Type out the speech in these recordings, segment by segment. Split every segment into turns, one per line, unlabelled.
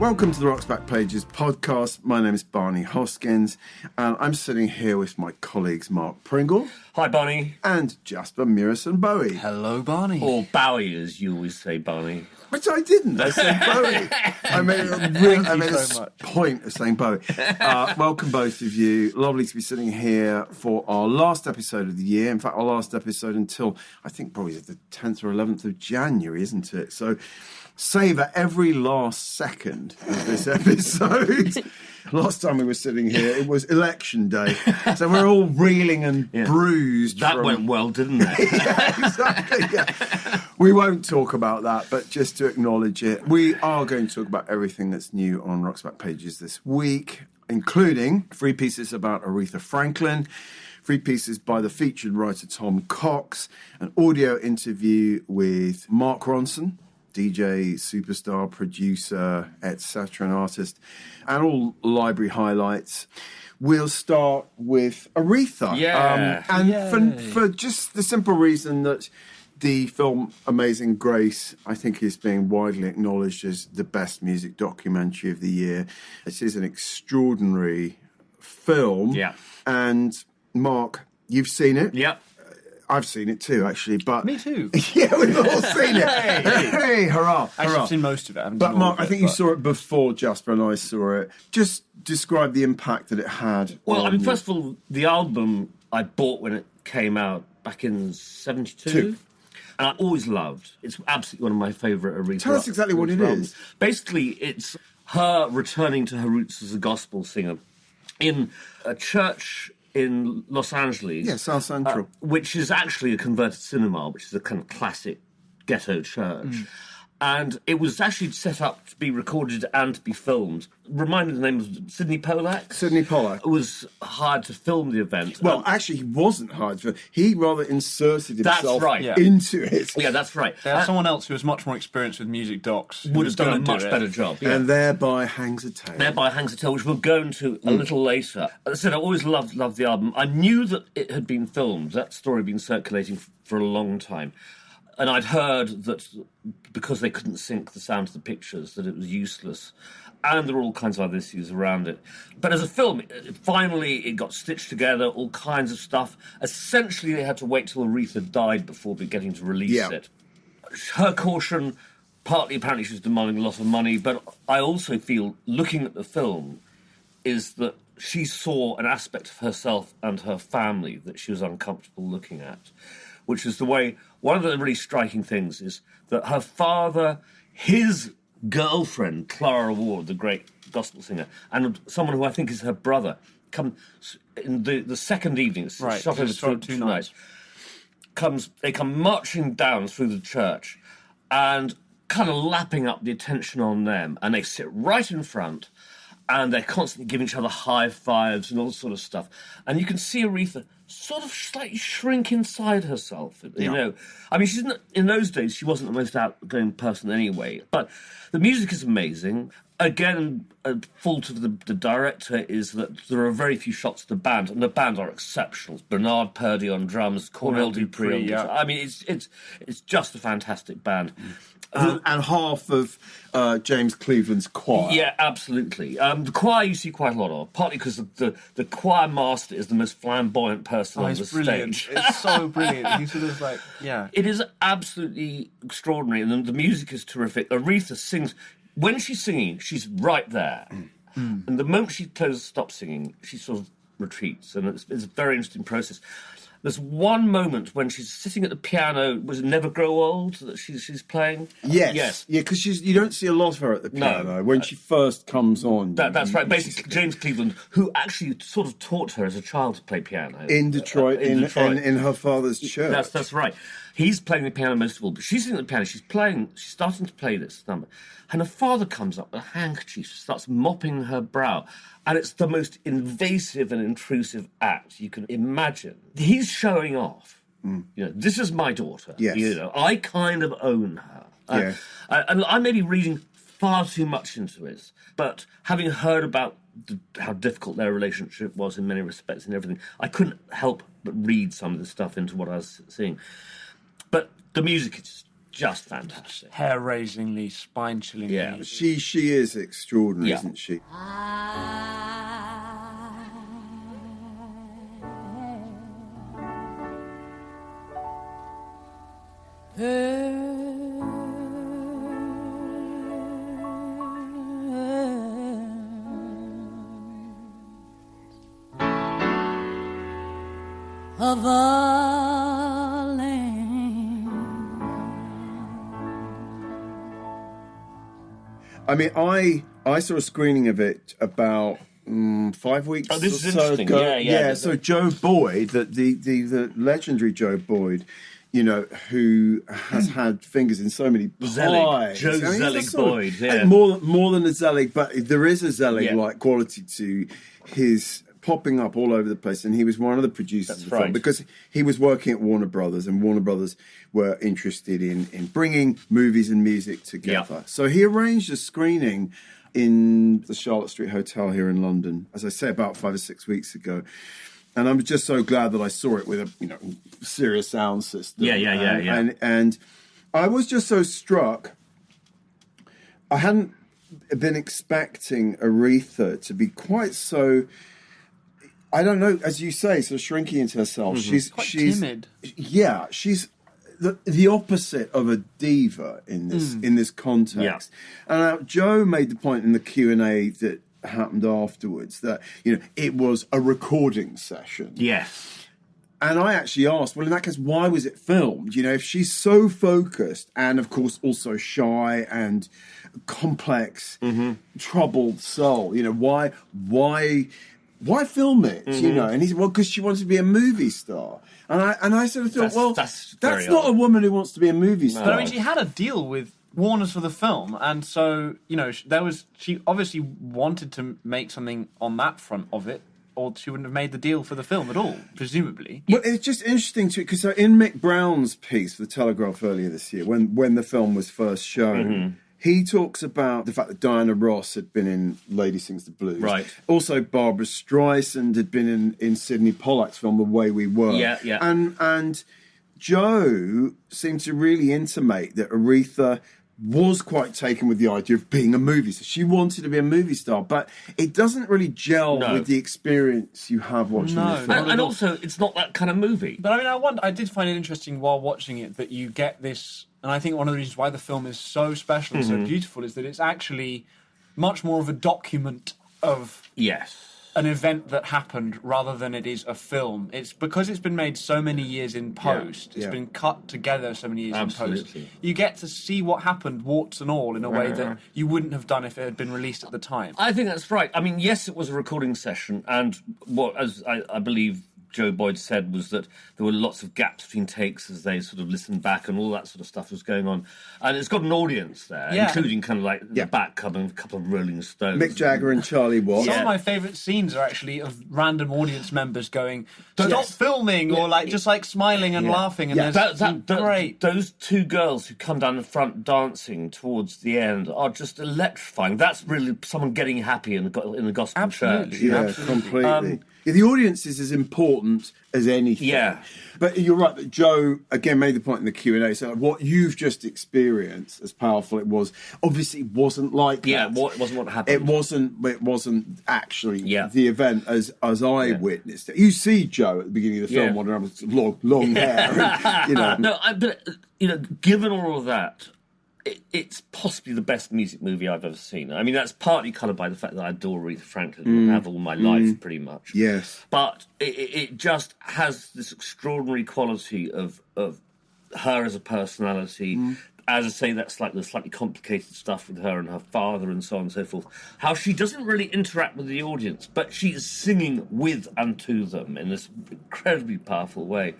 Welcome to the Rock's Back Pages podcast. My name is Barney Hoskins, and I'm sitting here with my colleagues Mark Pringle.
Hi, Barney.
And Jasper Murison Bowie.
Hello, Barney.
Or Bowie, as you always say, Barney.
Which I didn't. I said Bowie. I made a point of saying Bowie. Welcome, both of you. Lovely to be sitting here for our last episode of the year. In fact, our last episode until, I think, probably the 10th or 11th of January, isn't it? So savour every last second of this episode. Last time we were sitting here, it was election day. So we're all reeling and bruised.
That went well, didn't it?
Yeah, exactly. Yeah. We won't talk about that, but just to acknowledge it, we are going to talk about everything that's new on Rock's Back Pages this week, including 3 pieces about Aretha Franklin, 3 pieces by the featured writer Tom Cox, an audio interview with Mark Ronson, DJ, superstar, producer, etc., an artist, and all library highlights. We'll start with Aretha. For just the simple reason that the film Amazing Grace, I think, is being widely acknowledged as the best music documentary of the year. It is an extraordinary film.
Yeah.
And Mark, you've seen it.
Yep.
I've seen it too, actually, but...
Me too.
Yeah, we've all seen it. Hey, hurrah,
Actually, I've seen most of it.
But Mark, I think you saw it before Jasper and I saw it. Just describe the impact that it had.
Well, I mean, first of all, the album I bought when it came out back in 72. And I always loved. It's absolutely one of my favourite Aretha.
Tell us exactly what it is.
Basically, it's her returning to her roots as a gospel singer in a church in Los Angeles.
Yeah, South Central.
Which is actually a converted cinema, which is a kind of classic ghetto church. And it was actually set up to be recorded and to be filmed. Reminded the name of Sidney Pollack.
Sidney Pollack
was hired to film the event.
Well, actually, he wasn't hired for. He rather inserted himself
right.
into it.
Yeah, that's right.
Someone else who was much more experienced with music docs
would have done a much better job.
Yeah. And thereby hangs a tale.
Which we'll go into a little later. As I said, I always loved the album. I knew that it had been filmed. That story had been circulating for a long time. And I'd heard that because they couldn't sync the sound to the pictures, that it was useless. And there were all kinds of other issues around it. But as a film, finally it got stitched together, all kinds of stuff. Essentially, they had to wait till Aretha died before getting to release it. Her caution, partly apparently she was demanding a lot of money, but I also feel, looking at the film, is that she saw an aspect of herself and her family that she was uncomfortable looking at, which is the way... One of the really striking things is that her father, his girlfriend, Clara Ward, the great gospel singer, and someone who I think is her brother, come in the second evening, shot over 2 nights, they come marching down through the church and kind of lapping up the attention on them, and they sit right in front, and they're constantly giving each other high fives and all sort of stuff. And you can see Aretha sort of slightly shrink inside herself, you know. I mean, in those days, she wasn't the most outgoing person anyway. But the music is amazing. Again, a fault of the director is that there are very few shots of the band, and the band are exceptional. Bernard Purdie on drums, Cornell Dupree on guitar. I mean, it's just a fantastic band.
And half of James Cleveland's choir.
Yeah, absolutely. The choir you see quite a lot of, partly because the choir master is the most flamboyant person on the stage.
It's so brilliant. He's sort of like,
It is absolutely extraordinary, and the music is terrific. Aretha sings... When she's singing, she's right there. And the moment she stops singing, she sort of retreats, and it's a very interesting process. There's one moment when she's sitting at the piano, was it Never Grow Old, that she's playing?
Yes. Yeah, because you don't see a lot of her at the piano when she first comes on.
That's right. Basically, James Cleveland, who actually sort of taught her as a child to play piano.
In Detroit, in her father's church.
That's right. He's playing the piano most of all, but she's sitting at the piano, she's starting to play this number, and her father comes up with a handkerchief, starts mopping her brow, and it's the most invasive and intrusive act you can imagine. He's showing off. You know, this is my daughter.
Yes.
You know, I kind of own her. And I may be reading far too much into it, but having heard about how difficult their relationship was in many respects and everything, I couldn't help but read some of the stuff into what I was seeing. But the music is just fantastic.
Hair-raisingly, spine-chillingly.
Yeah.
She is extraordinary,
Yeah.
isn't she?
Of a land.
I mean, I saw a screening of it about 5 weeks
Oh, this
or
is
so
interesting.
ago.
Yeah.
So Joe Boyd, the legendary Joe Boyd, you know, who has had fingers in so many pies.
Zelig. Joe
I mean, he's a
Zelig
sort of-
Boyd, yeah.
More than a Zelig, but there is a Zelig-like
Yeah.
quality to his popping up all over the place, and he was one of the producers of the film
right.
because he was working at Warner Brothers, and Warner Brothers were interested in bringing movies and music together.
Yeah.
So he arranged a screening in the Charlotte Street Hotel here in London, as I say, about 5 or 6 weeks ago. And I'm just so glad that I saw it with a serious sound system.
Yeah.
And I was just so struck. I hadn't been expecting Aretha to be quite so, I don't know, as you say, sort of shrinking into herself. She's
Quite timid.
Yeah, she's the opposite of a diva in this context.
Yeah.
And Joe made the point in the Q&A that happened afterwards that it was a recording session.
Yes.
And I actually asked, well, in that case, why was it filmed? If she's so focused and, of course, also shy and complex, troubled soul, why film it? And he said, well, because she wanted to be a movie star. And I sort of thought,
That's
that's
very
not
odd.
a woman who wants to be a movie star.
But I mean, she had a deal with Warner's for the film, and so she obviously wanted to make something on that front of it, or she wouldn't have made the deal for the film at all, presumably.
Well, it's just interesting too, because in Mick Brown's piece for the Telegraph earlier this year, when the film was first shown, he talks about the fact that Diana Ross had been in Lady Sings the Blues.
Right.
Also, Barbara Streisand had been in Sidney Pollack's film The Way We Were.
Yeah.
And Joe seemed to really intimate that Aretha was quite taken with the idea of being a movie star. She wanted to be a movie star, but it doesn't really gel with the experience you have watching the film.
And also, it's not that kind of movie.
But I mean, I did find it interesting while watching it that you get this, and I think one of the reasons why the film is so special and so beautiful is that it's actually much more of a document of
Yes.
an event that happened rather than it is a film. It's because it's been made so many years in post. It's been cut together so many years in post.
Absolutely.
You get to see what happened, warts and all, in a way that you wouldn't have done if it had been released at the time.
I think that's right. I mean, yes, it was a recording session, and what, as I believe Joe Boyd said, was that there were lots of gaps between takes as they sort of listened back, and all that sort of stuff was going on. And it's got an audience there, including kind of like the back cover and a couple of Rolling Stones.
Mick Jagger and Charlie Watts.
Some of my favourite scenes are actually of random audience members going, "Stop filming," or just smiling and laughing. And great.
Those two girls who come down the front dancing towards the end are just electrifying. That's really someone getting happy in the gospel church.
Yeah, completely. The audience is as important as anything.
Yeah.
But you're right that Joe, again, made the point in the Q&A, so what you've just experienced, as powerful it was, obviously wasn't like that.
It wasn't what happened.
It wasn't actually the event as I witnessed it. You see Joe at the beginning of the film wandering around with long hair. And,
But given all of that, it's possibly the best music movie I've ever seen. I mean, that's partly coloured by the fact that I adore Aretha Franklin and have all my life, pretty much.
Yes.
But it just has this extraordinary quality of her as a personality. As I say, that's like the slightly complicated stuff with her and her father and so on and so forth. How she doesn't really interact with the audience, but she is singing with and to them in this incredibly powerful way.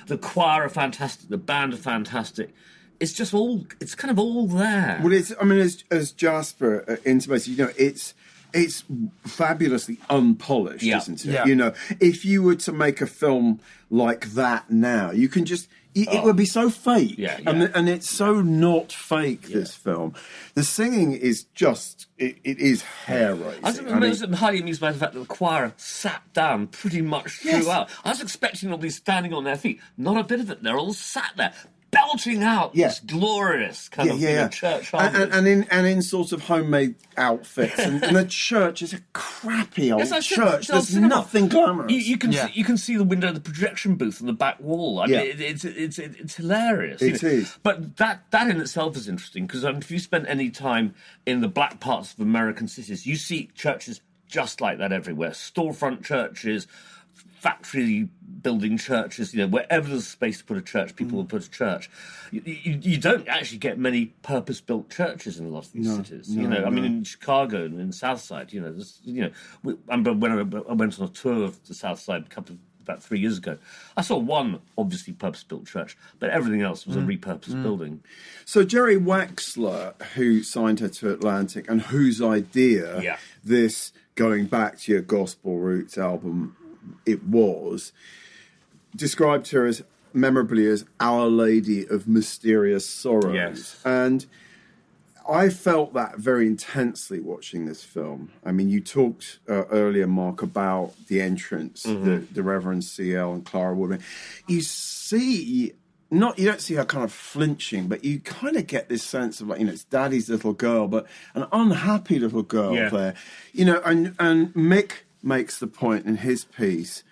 The choir are fantastic. The band are fantastic. It's just it's kind of all there.
Well, as Jasper intimated, it's fabulously unpolished, isn't it?
Yeah.
If you were to make a film like that now, you can just... It would be so fake.
Yeah.
And it's so not fake, this film. The singing is just... It is hair-raising.
I was highly amused by the fact that the choir sat down pretty much throughout. I was expecting them to be standing on their feet. Not a bit of it. They're all sat there. belting out
Yeah.
this glorious kind of church harmony.
and in sort of homemade outfits, and the church is a crappy old church. There's nothing glamorous.
You can see the window of the projection booth on the back wall. I mean, it's hilarious.
It is.
But that in itself is interesting because if you spend any time in the black parts of American cities, you see churches just like that everywhere. Storefront churches, factory building churches, wherever there's space to put a church, people will put a church. You don't actually get many purpose-built churches in a lot of these cities. I mean, in Chicago and in South Side, I remember when I went on a tour of the South Side about 3 years ago, I saw one obviously purpose-built church, but everything else was a repurposed building.
So Jerry Wexler, who signed her to Atlantic and whose idea this Going Back to Your Gospel Roots album it was, described her as memorably as Our Lady of Mysterious Sorrows.
Yes.
And I felt that very intensely watching this film. I mean, you talked earlier, Mark, about the entrance, the Reverend C.L. and Clara Woodman. You don't see her kind of flinching, but you kind of get this sense of it's Daddy's little girl, but an unhappy little girl there. And Mick makes the point in his piece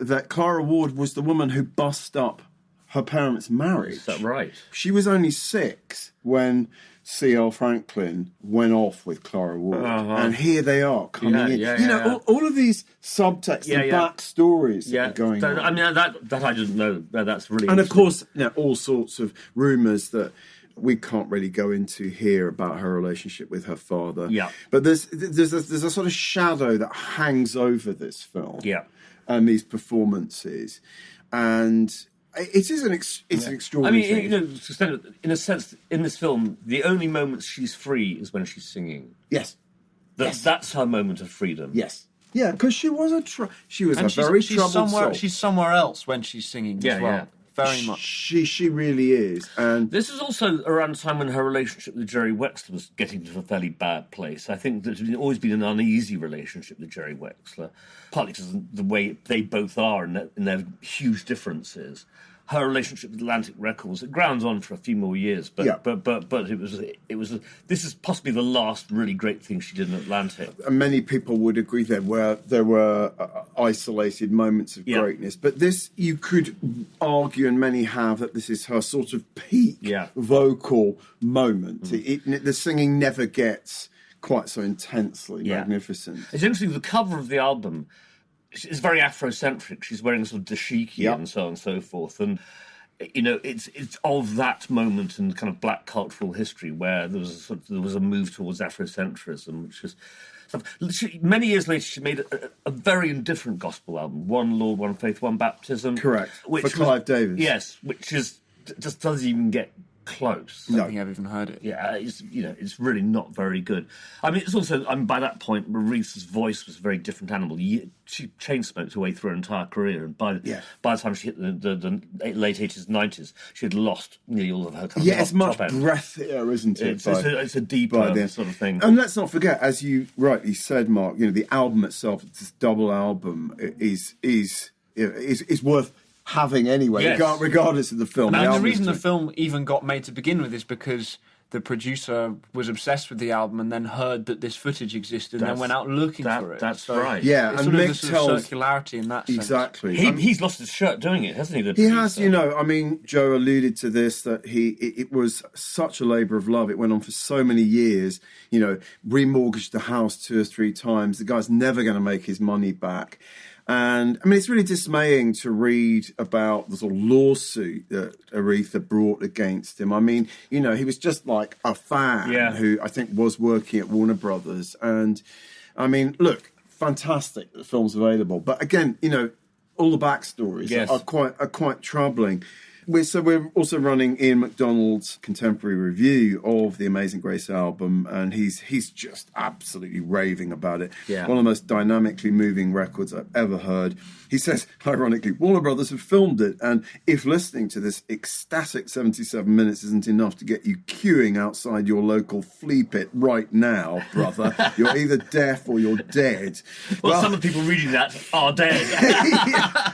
that Clara Ward was the woman who bust up her parents' marriage.
Is that right?
She was only 6 when C.L. Franklin went off with Clara Ward. And here they are coming in. All of these subtexts and backstories that are going on.
I mean, that I didn't know. That's really
And of course, all sorts of rumours that we can't really go into here about her relationship with her father.
Yeah.
But there's a sort of shadow that hangs over this film.
Yeah.
And these performances. And it is an extraordinary thing.
In a sense, in this film, the only moments she's free is when she's singing.
Yes.
That's her moment of freedom.
Yes. Yeah, because she was a very troubled soul.
She's somewhere else when she's singing as well.
Yeah.
Very much.
She really is. And
this is also around the time when her relationship with Jerry Wexler was getting to a fairly bad place. I think that it's always been an uneasy relationship with Jerry Wexler, partly because of the way they both are and their huge differences. Her relationship with Atlantic Records, it grounds on for a few more years, but it was this is possibly the last really great thing she did in Atlantic.
And many people would agree there were isolated moments of greatness, but this you could argue, and many have, that this is her sort of peak vocal moment. The singing never gets quite so intensely magnificent.
It's interesting. The cover of the album. It's very Afrocentric. She's wearing sort of dashiki and so on and so forth. And, it's of that moment in kind of black cultural history where there was a move towards Afrocentrism, which was... Many years later, she made a very indifferent gospel album, One Lord, One Faith, One Baptism.
Correct. For Clive Davis.
Yes, which just doesn't even get close.
I don't think I've even heard it.
Yeah, it's really not very good. I mean, it's also, by that point, Aretha's voice was a very different animal. She chain-smoked her way through her entire career, and by the time she hit the late 80s, 90s, she had lost nearly all of her kind of
it's much breathier, isn't it?
It's a deeper sort of thing.
And let's not forget, as you rightly said, Mark, the album itself, this double album, is worth having anyway, regardless of the film.
And the reason the film even got made to begin with is because the producer was obsessed with the album and then heard that this footage existed and then went out looking for it.
That's right.
Yeah,
it's
and
sort of
Mick
the sort of circularity in that sense.
Exactly.
He's lost his shirt doing it, hasn't he?
He has, I mean, Joe alluded to this, that it was such a labour of love. It went on for so many years, remortgaged the house 2 or 3 times. The guy's never going to make his money back. And, I mean, it's really dismaying to read about the sort of lawsuit that Aretha brought against him. I mean, he was just like a fan who I think was working at Warner Brothers. And, I mean, look, fantastic that the film's available. But again, all the backstories are quite troubling. We're also running Ian MacDonald's contemporary review of the Amazing Grace album, and he's just absolutely raving about it.
Yeah.
One of the most dynamically moving records I've ever heard. He says, ironically, Warner Brothers have filmed it, and if listening to this ecstatic 77 minutes isn't enough to get you queuing outside your local flea pit right now, brother, you're either deaf or you're dead.
Well, some of the people reading that are dead.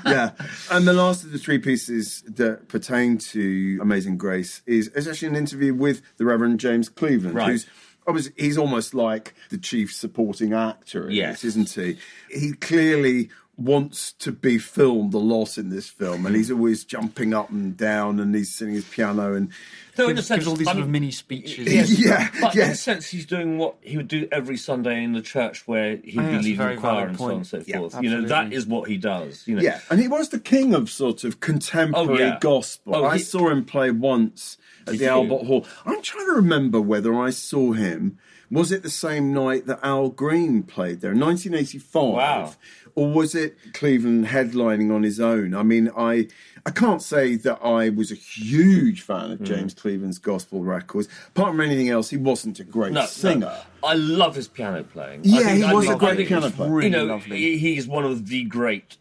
yeah. And the last of the 3 pieces that pertain to Amazing Grace is actually an interview with the Reverend James Cleveland, who's obviously, he's almost like the chief supporting actor in this, isn't he? He clearly wants to be filmed a lot in this film, and he's always jumping up and down, and he's singing his piano, and
gives all these sort of mini speeches.
But in a sense, he's doing what he would do every Sunday in the church, where he'd be leading the choir and so on and so forth.
Absolutely.
That is what he does.
Yeah, and he was the king of sort of contemporary gospel. I saw him play once at the Albert Hall. I'm trying to remember whether I saw him. Was it the same night that Al Green played there, 1985?
Wow.
Or was it Cleveland headlining on his own? I mean, I can't say that I was a huge fan of James Cleveland's gospel records. Apart from anything else, he wasn't a great singer.
No. I love his piano playing.
Yeah, he was a great piano player.
Really lovely.
He's one of the great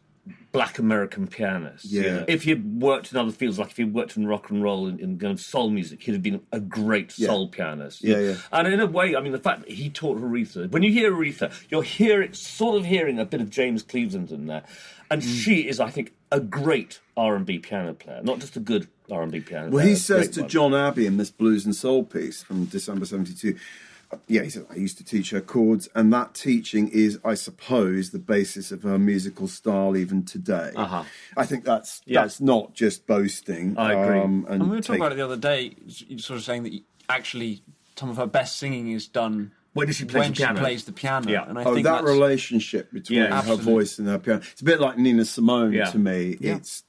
Black American pianists.
Yeah.
If he'd worked in other fields, like if he'd worked in rock and roll in kind of soul music, he'd have been a great soul pianist.
Yeah.
And in a way, I mean, the fact that he taught Aretha, when you hear Aretha, you're hearing a bit of James Cleveland in there. And she is, I think, a great R&B piano player, not just a good R&B piano player.
Well, he says to John Abbey in this Blues and Soul piece from December 72, he said, I used to teach her chords, and that teaching is, I suppose, the basis of her musical style even today. I think that's not just boasting.
I agree.
And we were talking about it the other day, sort of saying that actually some of her best singing is done
when she plays
the piano.
Yeah.
And I think
that relationship between her voice and her piano. It's a bit like Nina Simone to me.
Yeah.
It's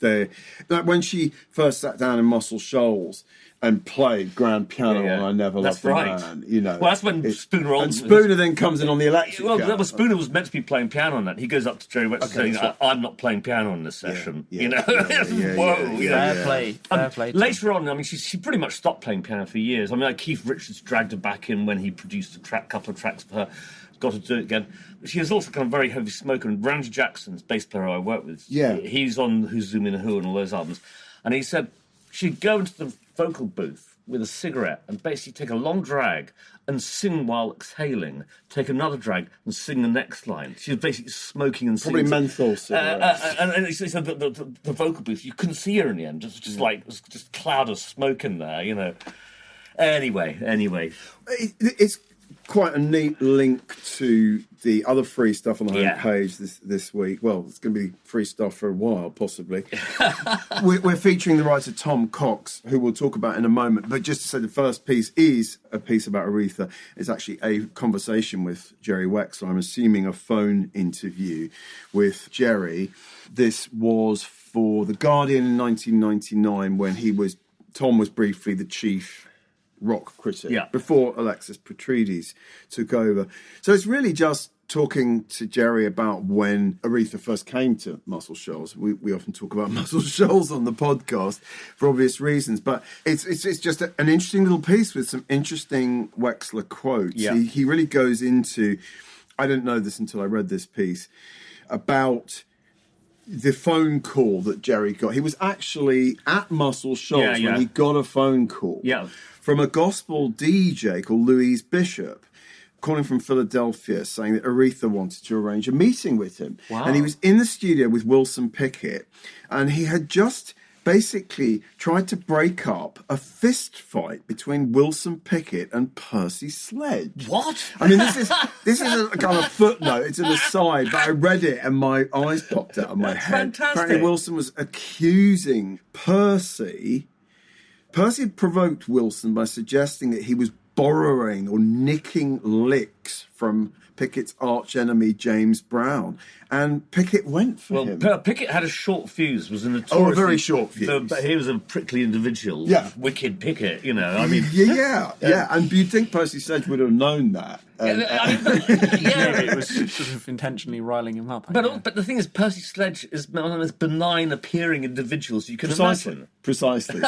like when she first sat down in Muscle Shoals and played grand piano on I Never Loved a Man.
Well, that's when Spooner...
And Spooner then comes in on the electric piano.
Spooner was meant to be playing piano on that. He goes up to Jerry Wexler saying, I'm not playing piano on this session.
Fair play.
Later on, I mean, she pretty much stopped playing piano for years. I mean, like Keith Richards dragged her back in when he produced a couple of tracks for her, got her to do it again. But she was also kind of very heavy smoker. And Randy Jackson's bass player I work with, he's on Who's Zooming Who and all those albums. And he said she'd go into the vocal booth with a cigarette and basically take a long drag and sing while exhaling, take another drag and sing the next line. She was basically smoking and singing.
Probably menthol cigarettes.
And he said the vocal booth, you couldn't see her in the end. Just a cloud of smoke in there, you know. Anyway.
It's quite a neat link to the other free stuff on the homepage this week. Well, it's going to be free stuff for a while, possibly. We're featuring the writer Tom Cox, who we'll talk about in a moment. But just to say, the first piece is a piece about Aretha. It's actually a conversation with Jerry Wexler. I'm assuming a phone interview with Jerry. This was for The Guardian in 1999 when Tom was briefly the chief rock critic before Alexis Petridis took over. So it's really just talking to Jerry about when Aretha first came to Muscle Shoals. We often talk about Muscle Shoals on the podcast for obvious reasons, but it's just an interesting little piece with some interesting Wexler quotes.
Yeah.
He really goes into, I didn't know this until I read this piece, about the phone call that Jerry got. He was actually at Muscle Shoals when he got a phone call from a gospel DJ called Louise Bishop, calling from Philadelphia, saying that Aretha wanted to arrange a meeting with him.
Wow.
And he was in the studio with Wilson Pickett, and he had just basically tried to break up a fist fight between Wilson Pickett and Percy Sledge.
What?
I mean, this is a kind of footnote. It's an aside, but I read it and my eyes popped out of my head.
Fantastic.
Apparently, Wilson was accusing Percy. Percy had provoked Wilson by suggesting that he was borrowing or nicking licks from Pickett's archenemy James Brown, and Pickett went for him.
Pickett had a short fuse, was a notorious...
Oh, a very short fuse.
But he was a prickly individual. Wicked Pickett, you know. I mean,
yeah. And you'd think Percy Sledge would have known that.
It was sort of intentionally riling him up.
But the thing is, Percy Sledge is one of the most benign appearing individuals you can imagine.
Precisely.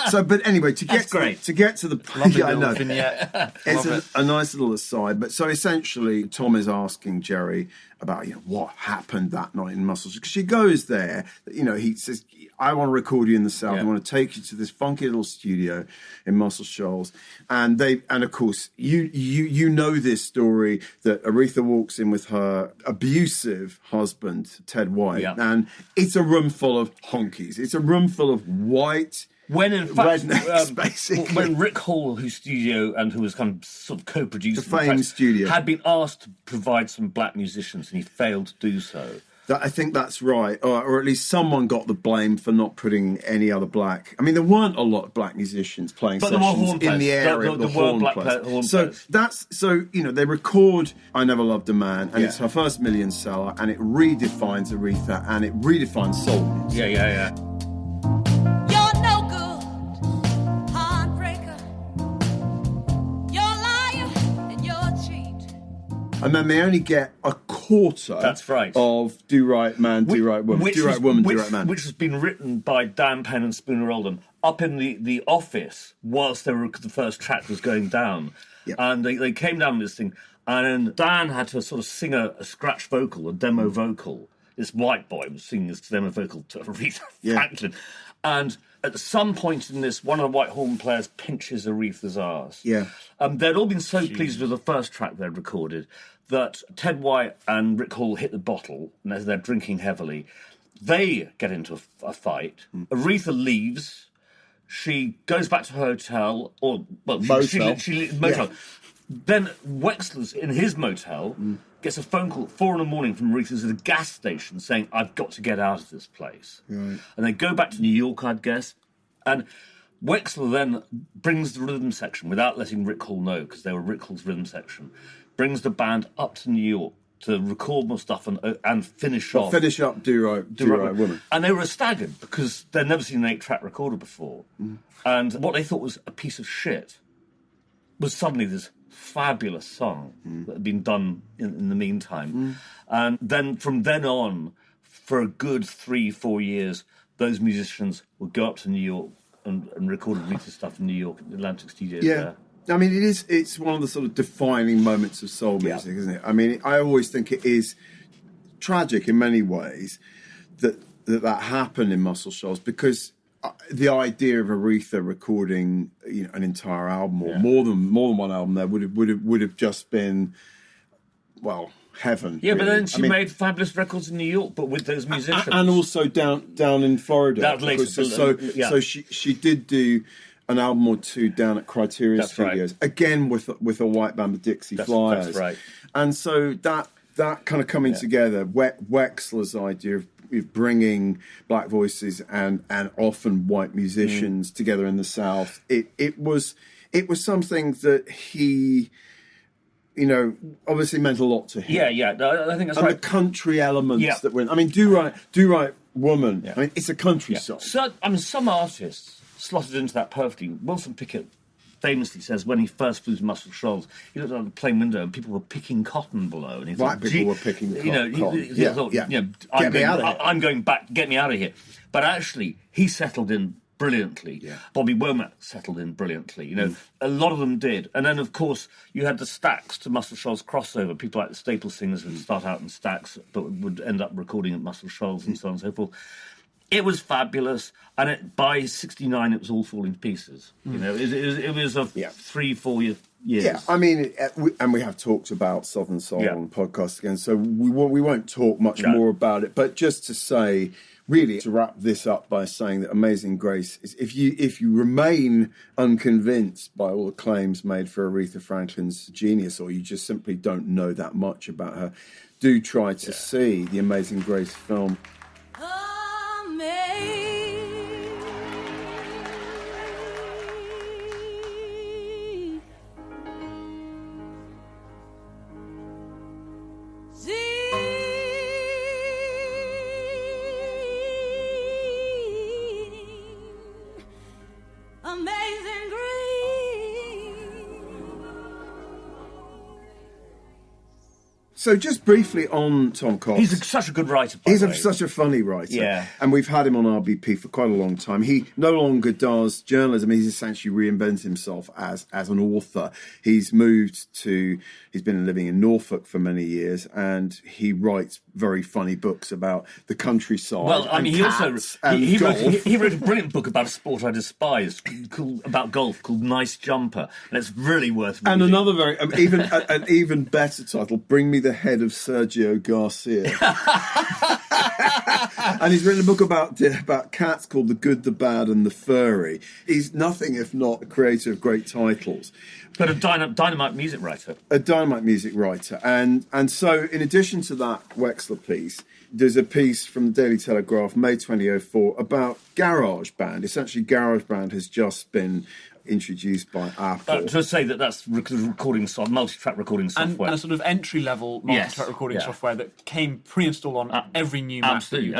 So, but anyway, to get to the
Lovely little vignette.
It's a nice little aside. But so essentially, Tom is asking Jerry about what happened that night in Muscle Shoals, because she goes there. He says, I want to record you in the South. I want to take you to this funky little studio in Muscle Shoals. And of course, you know this story that Aretha walks in with her abusive husband, Ted White. Yeah. And it's a room full of honkies. It's a room full of white
When in fact,
rednecks, basically.
when Rick Hall, whose studio and who was kind of sort of co-producing
The famed studio.
had been asked to provide some black musicians, and he failed to do so.
I think that's right, or at least someone got the blame for not putting any other black. I mean, there weren't a lot of black musicians playing
But there were
sessions
horn
in the
players.
area.
There were
horn
black
players.
horn
So
players.
they record "I Never Loved a Man," and it's her first million seller, and it redefines Aretha, and it redefines soul music.
Yeah.
You're no good, heartbreaker. You're a liar and you're a cheat.
And then they only get a quarter.
That's right.
Of "Do Right Man, Do Right Woman," "Do Right Woman, Do Right Man,"
which has been written by Dan Penn and Spooner Oldham up in the office whilst the first track was going down.
Yep.
And they came down with this thing, and then Dan had to sort of sing a scratch vocal, a demo vocal. This white boy was singing this demo vocal to Aretha Franklin. And at some point in this, one of the white horn players pinches Aretha's arse.
Yeah.
They'd all been so pleased with the first track they'd recorded that Ted White and Rick Hall hit the bottle, and as they're drinking heavily, they get into a fight. Aretha leaves. She goes back to her hotel,
Motel.
she motel. Then Wexler's in his motel, gets a phone call at 4 a.m. from Aretha's at a gas station saying, "I've got to get out of this place." Right. And they go back to New York, I'd guess. And Wexler then brings the rhythm section, without letting Rick Hall know, because they were Rick Hall's rhythm section, brings the band up to New York to record more stuff and finish off.
Finish up Do Right Woman.
And they were staggered because they'd never seen an 8-track recorder before. And what they thought was a piece of shit was suddenly this fabulous song that had been done in the meantime. And then from then on, for a good 3-4 years, those musicians would go up to New York and record Aretha stuff in New York at the Atlantic Studios there.
I mean, it's one of the sort of defining moments of soul music, isn't it? I mean, I always think it is tragic in many ways that happened in Muscle Shoals, because the idea of Aretha recording, an entire album or more than one album there would have just been, well, heaven.
Yeah,
really.
but then she made fabulous records in New York, but with those musicians,
and also down in Florida.
That later,
So she did do an album or two down at Criteria Studios, again with a white band, the Dixie Flyers.
That's right.
And so that kind of coming together, Wexler's idea of bringing black voices and often white musicians together in the South, it was something that he, obviously meant a lot to him.
Yeah, I think that's
and
right.
the country elements that went. I mean, Do Right Woman. Yeah. I mean, it's a country song.
So, some artists slotted into that perfectly. Wilson Pickett famously says when he first flew to Muscle Shoals, he looked out the plane window and people were picking cotton below, and he
Black
thought,
people were picking cotton.
He thought, I'm going back. Get me out of here. But actually, he settled in brilliantly. Yeah. Bobby Womack settled in brilliantly. A lot of them did. And then, of course, you had the Stax to Muscle Shoals crossover. People like the Staple Singers would start out in Stax, but would end up recording at Muscle Shoals and so on and so forth. It was fabulous, and by '69 it was all falling to pieces. It was a 3-4 years.
Yeah, I mean, we have talked about Southern Soul on the podcast again, so we won't talk much more about it. But just to say, really, to wrap this up by saying that Amazing Grace is, if you remain unconvinced by all the claims made for Aretha Franklin's genius, or you just simply don't know that much about her, do try to see the Amazing Grace film.
Amazing Grace.
So just briefly on Tom Cox.
He's such a good writer, by
He's
the way.
such a funny writer.
Yeah.
And we've had him on RBP for quite a long time. He no longer does journalism. He's essentially reinvented himself as an author. He's been living in Norfolk for many years, and he writes very funny books about the countryside.
Well, I mean, he also he wrote a brilliant book about a sport I despise, about golf, called Nice Jumper, and it's really worth reading.
And another very an even better title: Bring Me the Head of Sergio Garcia. And he's written a book about cats called The Good, the Bad and the Furry. He's nothing if not a creator of great titles.
But a dynamite music writer.
A dynamite music writer. And so in addition to that Wexler piece, there's a piece from the Daily Telegraph, May 2004, about GarageBand. Essentially, GarageBand has just been introduced by Apple.
To say that's multi-track recording software.
And a sort of entry-level multi-track recording software that came pre-installed on every new Mac.
Absolutely.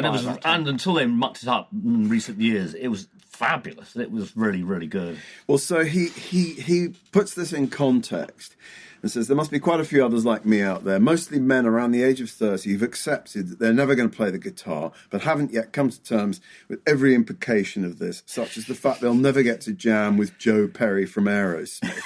And until they mucked it up in recent years, it was fabulous. It was really, really good.
Well, so he puts this in context and says there must be quite a few others like me out there, mostly men around the age of 30 who've accepted that they're never going to play the guitar, but haven't yet come to terms with every implication of this, such as the fact they'll never get to jam with Joe Perry from Aerosmith.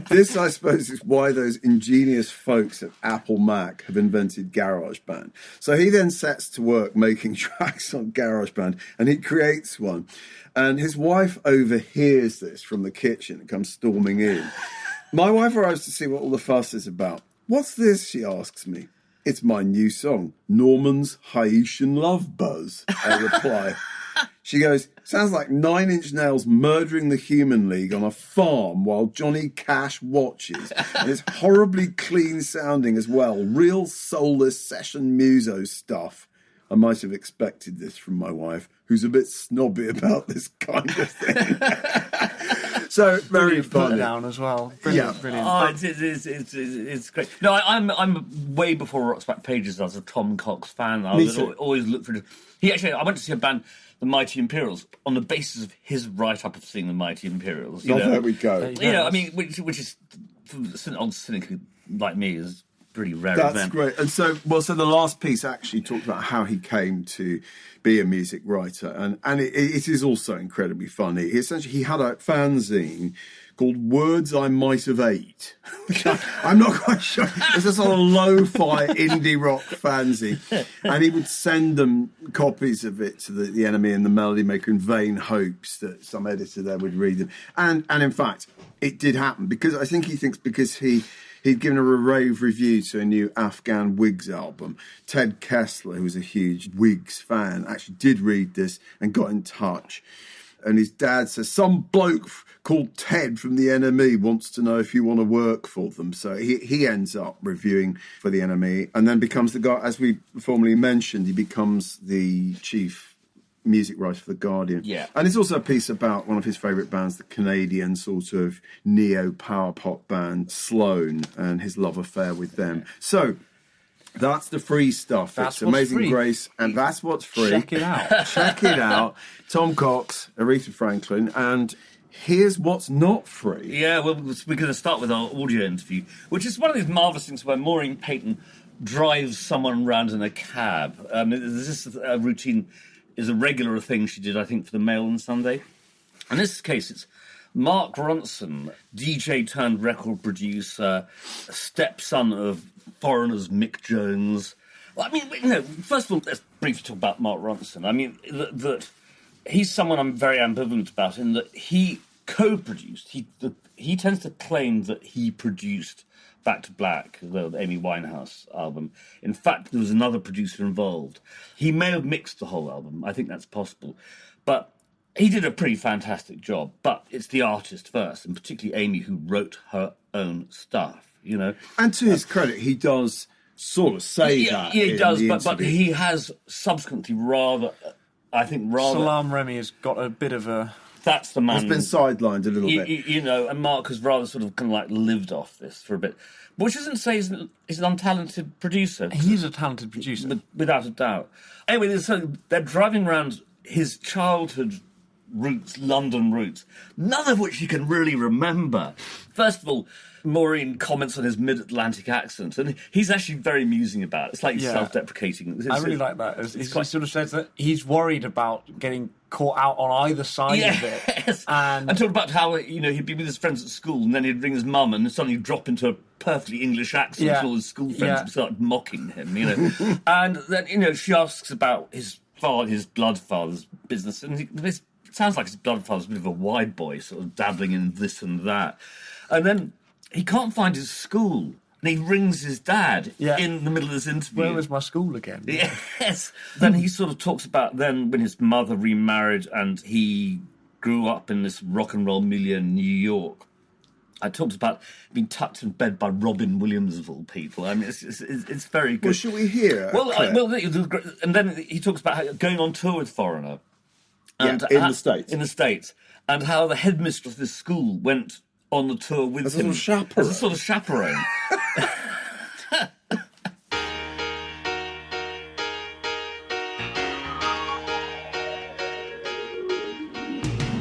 This, I suppose, is why those ingenious folks at Apple Mac have invented GarageBand. So he then sets to work making tracks on GarageBand, and he creates one. And his wife overhears this from the kitchen and comes storming in. My wife arrives to see what all the fuss is about. What's this, she asks me. It's my new song, Norman's Haitian Love Buzz, I reply. She goes, sounds like 9 Inch Nails murdering the Human League on a farm while Johnny Cash watches. And it's horribly clean sounding as well. Real soulless session muso stuff. I might have expected this from my wife, who's a bit snobby about this kind of thing. So very funny.
Down as well. Brilliant,
Yeah.
brilliant.
Oh, it's great. No, I'm way before Rock's Back Pages. I was a Tom Cox fan. I was always looked for. I went to see a band, the Mighty Imperials, on the basis of his write-up of seeing the Mighty Imperials.
There we go.
I mean, which is for old cynic like me is pretty rare.
That's great. And so the last piece actually talked about how he came to be a music writer, and it is also incredibly funny. He had a fanzine called Words I Might Have Ate. I'm not quite sure. It's a sort of lo-fi indie rock fanzine. And he would send them copies of it to the Enemy and the Melody Maker in vain hopes that some editor there would read them. And in fact, it did happen, because I think he thinks because he'd given a rave review to a new Afghan Wigs album. Ted Kessler, who was a huge Wigs fan, actually did read this and got in touch. And his dad says, some bloke called Ted from the NME wants to know if you want to work for them. So he ends up reviewing for the NME and then becomes the guy, as we formerly mentioned, he becomes the chief music writer for The Guardian.
Yeah.
And it's also a piece about one of his favourite bands, the Canadian sort of neo-power pop band Sloan, and his love affair with them. So that's the free stuff. It's Amazing
free.
Grace, and that's what's free.
Check it out.
Check it out. Tom Cox, Aretha Franklin, and here's what's not free.
Yeah, well, we're going to start with our audio interview, which is one of these marvellous things where Maureen Paton drives someone around in a cab. This routine is a regular thing she did, I think, for the Mail on Sunday. In this case, it's Mark Ronson, DJ turned record producer, stepson of Foreigner's Mick Jones. Well, I mean, first of all, let's briefly talk about Mark Ronson. I mean, that he's someone I'm very ambivalent about in that he co-produced. He tends to claim that he produced Back to Black, the Amy Winehouse album. In fact, there was another producer involved. He may have mixed the whole album. I think that's possible. But he did a pretty fantastic job. But it's the artist first, and particularly Amy, who wrote her own stuff, you know.
And to his credit, he does sort of say that.
Yeah, he does, but he has subsequently rather...
Salam Remy has got a bit of a...
That's the man.
He's been sidelined a little bit.
You know, and Mark has rather sort of kind of like lived off this for a bit. Which doesn't say he's an untalented producer.
He's a talented producer.
Without a doubt. Anyway, so they're driving around his childhood roots, London roots, none of which he can really remember. First of all, Maureen comments on his mid-Atlantic accent, and he's actually very amusing about it. It's like self-deprecating.
I really like that. He sort of says that he's worried about getting caught out on either side of it.
And talk about how, you know, he'd be with his friends at school, and then he'd ring his mum and suddenly drop into a perfectly English accent, and all his school friends would start mocking him, you know. And then, you know, she asks about his blood father's business, and it sounds like his blood father's a bit of a wide boy, sort of dabbling in this and that. And then he can't find his school. And he rings his dad
Yeah.
in the middle of this interview.
Where was my school again?
Yes. Then he sort of talks about then when his mother remarried and he grew up in this rock and roll milieu in New York. I talked about being tucked in bed by Robin Williams of all people. I mean, it's very good.
Well, should we hear?
Well, and then he talks about how going on tour with Foreigner. And
in the States.
In the States. And how the headmistress of this school went on the tour with
As a
him.
sort of chaperone.
As a sort of chaperone.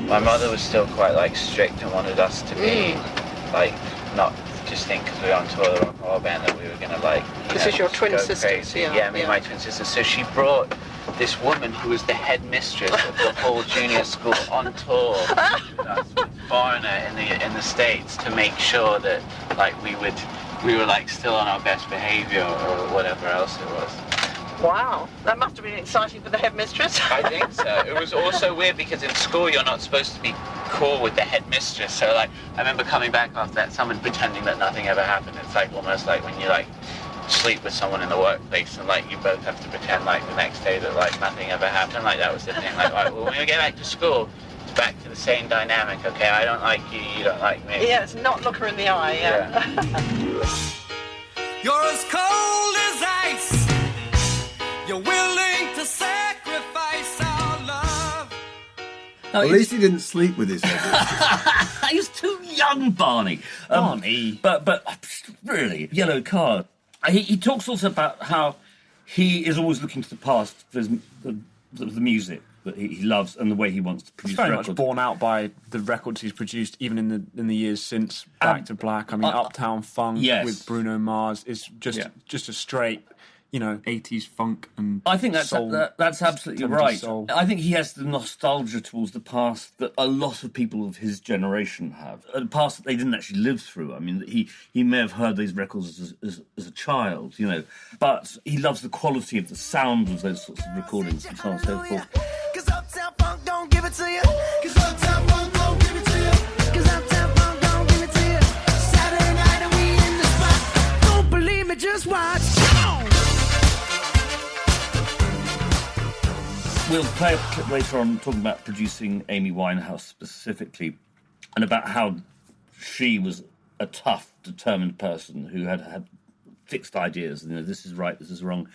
My mother was still quite like strict and wanted us to be like not just think because we were on tour with the rock and roll band that we were gonna like.
This is your
just
twin
go
sisters,
crazy.
yeah,
Me
yeah.
and my twin sisters. So she brought this woman who was the headmistress of the whole junior school on tour with us, with Foreigner in the States to make sure that like we were like still on our best behavior or whatever else it was.
Wow, that must have been exciting for the headmistress.
I think so. It was also weird because in school you're not supposed to be cool with the headmistress. So like I remember coming back after that, someone pretending that nothing ever happened. It's like almost like when you like sleep with someone in the workplace and like you both have to pretend like the next day that like nothing ever happened. Like that was the thing. Like, right, well, when we get back to school, it's back to the same dynamic. Okay, I don't like you, you don't like me.
Yeah, it's not look her in the eye, yeah.
You're as cold as ice. You're willing to sacrifice our love.
No,
At least he didn't sleep with his head.
he was too young, Barney.
Barney.
But really, Yellow Card. He talks also about how he is always looking to the past for the music that he loves and the way he wants to
It's
produce
very
records.
much borne out by the records he's produced, even in the years since Back to Black. I mean, Uptown Funk
yes.
with Bruno Mars is just a straight, 80s funk and
I think that's
soul,
that's absolutely
70s
right.
soul.
I think he has the nostalgia towards the past that a lot of people of his generation have. A past that they didn't actually live through. I mean, he may have heard these records as a child, but he loves the quality of the sound of those sorts of recordings and so on and so forth.
Cause Uptown Funk don't give it to you. Cause Uptown Funk don't give it to you. Cause Uptown Funk don't give it to you. Saturday night and we in the spot. Don't believe me, just watch.
We'll play a clip later on talking about producing Amy Winehouse specifically and about how she was a tough, determined person who had fixed ideas. This is right, this is wrong.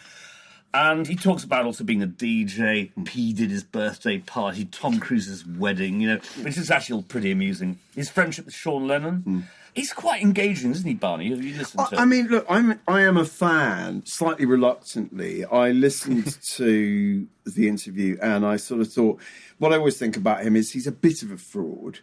And he talks about also being a DJ. He did his birthday party, Tom Cruise's wedding, which is actually all pretty amusing. His friendship with Sean Lennon. He's quite engaging, isn't he, Barney? Have you listened to
I mean, look, I am a fan, slightly reluctantly. I listened to the interview and I sort of thought, what I always think about him is he's a bit of a fraud.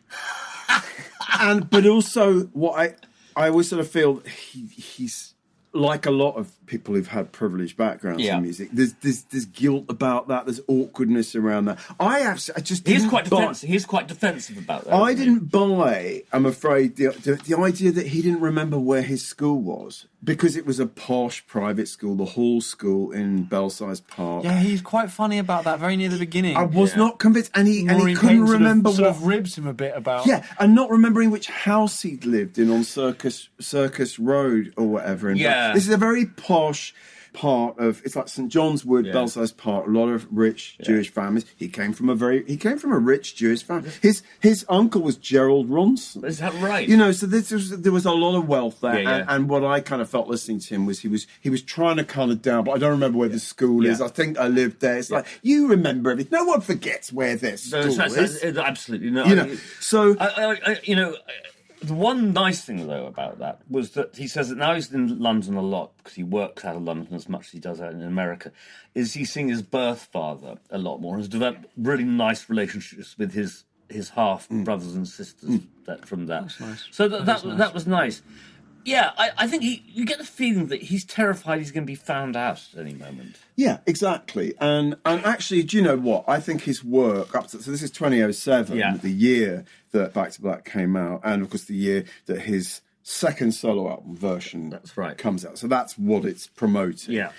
But also what I always sort of feel he's like a lot of people who've had privileged backgrounds in music. There's guilt about that. There's awkwardness around that. I just
He's
didn't
quite
buy-
defensive. He's quite defensive about that.
I
isn't he?
didn't buy, I'm afraid, the idea that he didn't remember where his school was because it was a posh private school, the Hall School in Belsize Park.
Yeah, he's quite funny about that very near the beginning.
I was not convinced, and he
Maureen
couldn't
Paton
remember
sort
what.
of ribs him a bit about.
Yeah, and not remembering which house he'd lived in on Circus Road or whatever.
Yeah.
This is a very posh part of, it's like St John's Wood, Belsize Park, a lot of rich Jewish families. He came from a rich Jewish family. His uncle was Gerald Ronson.
Is that right?
So there was a lot of wealth there,
Yeah.
And what I kind of felt listening to him was he was trying to kind of down, but I don't remember where the school is. I think I lived there. It's like, you remember everything. No one forgets where their school is.
Absolutely no.
So
The one nice thing, though, about that was that he says that now he's in London a lot because he works out of London as much as he does out in America, is he's seeing his birth father a lot more and has developed really nice relationships with his half brothers and sisters from that.
That's nice.
So that was nice. Yeah, I think you get the feeling that he's terrified he's going to be found out at any moment.
yeah, exactly. And actually, do you know what? I think his work so this is 2007, the year that Back to Black came out, and of course the year that his second solo album version comes out. So that's what it's promoting.
Yeah.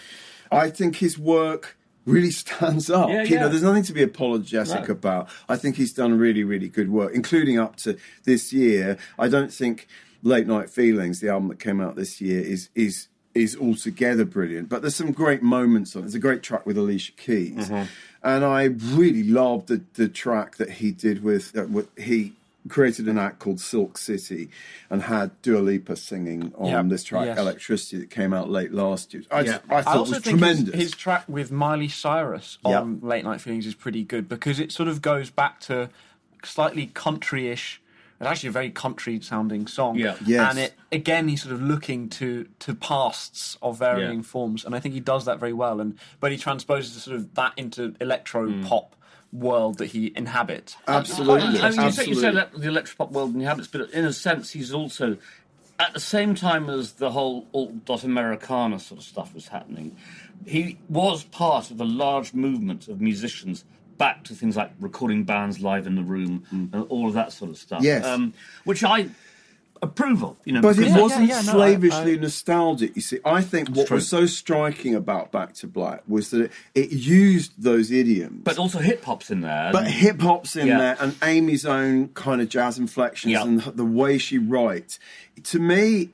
I think his work really stands up. There's nothing to be apologetic about. I think he's done really, really good work, including up to this year. I don't think Late Night Feelings, the album that came out this year, is altogether brilliant. But there's some great moments on it. There's a great track with Alicia Keys. And I really loved the track that he did with... he created an act called Silk City and had Dua Lipa singing on this track, Electricity, that came out late last year. I thought it was tremendous.
His track with Miley Cyrus on Late Night Feelings is pretty good because it sort of goes back to slightly country-ish. It's actually a very country-sounding song.
Yeah.
Yes.
And it, again, he's sort of looking to pasts of varying forms, and I think he does that very well. But he transposes sort of that into electro-pop world that he inhabits.
Absolutely.
I mean, you say the electropop world inhabits, but in a sense, he's also, at the same time as the whole alt.Americana sort of stuff was happening, he was part of a large movement of musicians back to things like recording bands live in the room and all of that sort of stuff.
Yes.
Which I approve of.
But it wasn't slavishly nostalgic, you see. I think what was so striking about Back to Black was that it used those idioms.
But also hip-hop's in there.
But hip-hop's in there, and Amy's own kind of jazz inflections and the way she writes. To me,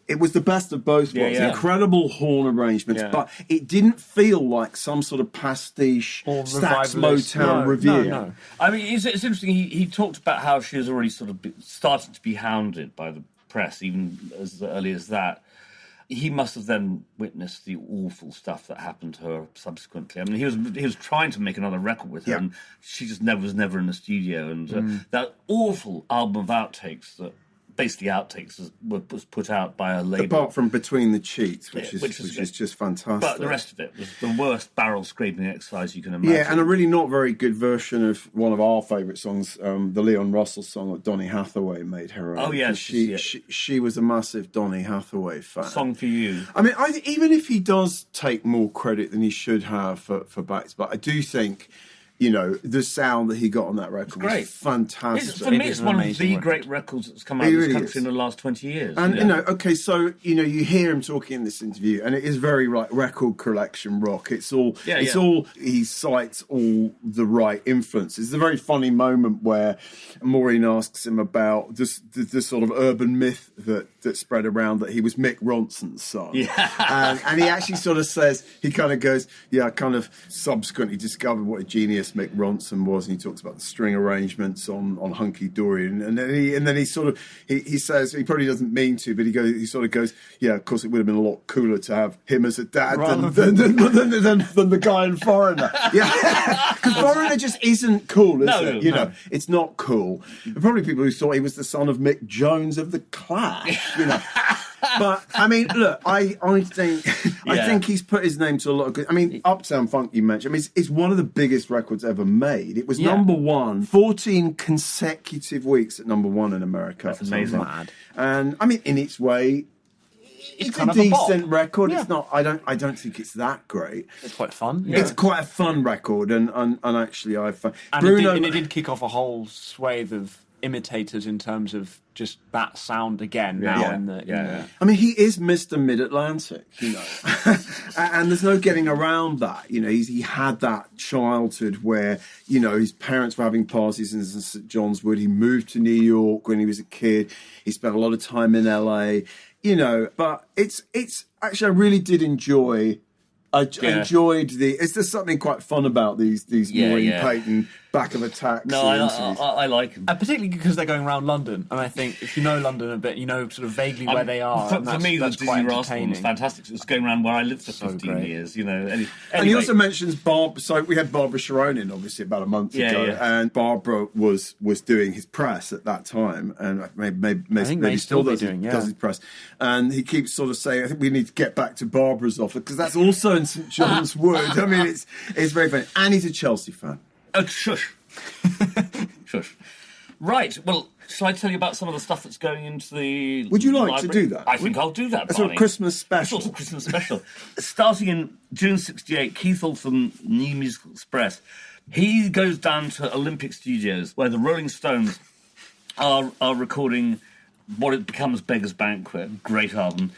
it was the best of both worlds. Incredible horn arrangements, but it didn't feel like some sort of pastiche Stax Motown review.
No.
I mean, it's interesting. He talked about how she has already sort of started to be hounded by the press, even as early as that. He must have then witnessed the awful stuff that happened to her subsequently. I mean, he was trying to make another record with her, and she just was never in the studio. And that awful album of outtakes that. Basically, outtakes was put out by a label.
Apart from Between the Cheats, which is just fantastic.
But the rest of it was the worst barrel scraping exercise you can imagine.
Yeah, and a really not very good version of one of our favourite songs, the Leon Russell song that Donny Hathaway made her own.
Oh, yes.
She was a massive Donny Hathaway fan.
Song for You.
I mean, even if he does take more credit than he should have for Back to Black, I do think... You know, the sound that he got on that record was fantastic.
For me, it's one of the great records that's come out of this country in the last 20 years.
And, you hear him talking in this interview, and it is very like record collection rock. It's all, he cites all the right influences. It's a very funny moment where Maureen asks him about this sort of urban myth that spread around that he was Mick Ronson's son. Yeah. And he actually sort of says, he kind of goes, I kind of subsequently discovered what a genius Mick Ronson was, and he talks about the string arrangements on Hunky Dory, and then he sort of he says, he probably doesn't mean to, but he sort of goes, of course it would have been a lot cooler to have him as a dad than the guy in Foreigner. Because Foreigner just isn't cool, is it? You know, it's not cool. There are probably people who thought he was the son of Mick Jones of the Clash, you know. But I mean, look, I think he's put his name to a lot of good. I mean, Uptown Funk you mentioned. I mean, it's one of the biggest records ever made. It was number one 14 consecutive weeks at number one in America.
That's amazing.
Mad.
And I mean, in its way, it's a decent record. It's not. I don't think it's that great.
It's quite fun.
It's quite a fun record, and actually, I've
Bruno. It did kick off a whole swathe of imitators in terms of just that sound again now.
I mean, he is Mr. Mid-Atlantic, you know, and there's no getting around that. You know, he had that childhood where, you know, his parents were having parties in St. John's Wood. He moved to New York when he was a kid. He spent a lot of time in LA, you know, but it's actually, I really did enjoy. Enjoyed is there something quite fun about these Maureen Paton back of a taxi?
No, I like them.
Particularly because they're going around London, and I think if you know London a bit, you know sort of vaguely where they are.
For me, the Disney Rascal was fantastic. It's going around where I lived for 15 years, you know.
And he also mentions Barbara. So we had Barbara Sharon in, obviously, about a month ago, and Barbara was doing his press at that time, and maybe still does his press. And he keeps sort of saying, I think we need to get back to Barbara's office, because that's also in St. John's Wood. I mean, it's very funny. And he's a Chelsea fan.
Oh, shush. Shush. Right, well, shall I tell you about some of the stuff that's going into the
Would you like
library?
To do that?
I think I'll do that,
A sort of Christmas special.
Starting in June 1968, Keith Altham, New Musical Express. He goes down to Olympic Studios, where the Rolling Stones are recording what it becomes Beggar's Banquet, great album.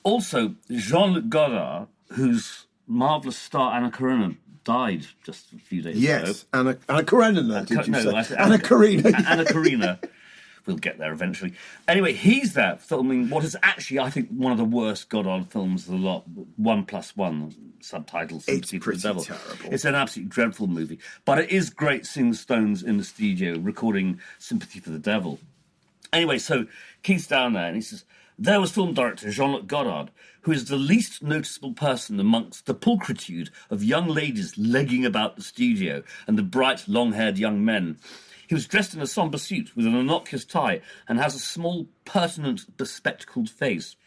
Also, Jean-Luc Godard, whose marvellous star Anna Karenina died just a few days ago.
Yes, Anna Karenina, did you say?
Anna
Karenina.
Anna Karenina. we'll get there eventually. Anyway, he's there filming what is actually, I think, one of the worst Godard films of the lot, 1+1, subtitles.
It's
Sympathy for the
pretty
Devil.
terrible.
It's an absolutely dreadful movie. But it is great seeing Stones in the studio recording Sympathy for the Devil. Anyway, so Keith's down there and he says, there was film director Jean-Luc Godard, who is the least noticeable person amongst the pulchritude of young ladies legging about the studio and the bright, long-haired young men. He was dressed in a sombre suit with an innocuous tie and has a small, pertinent, bespectacled face.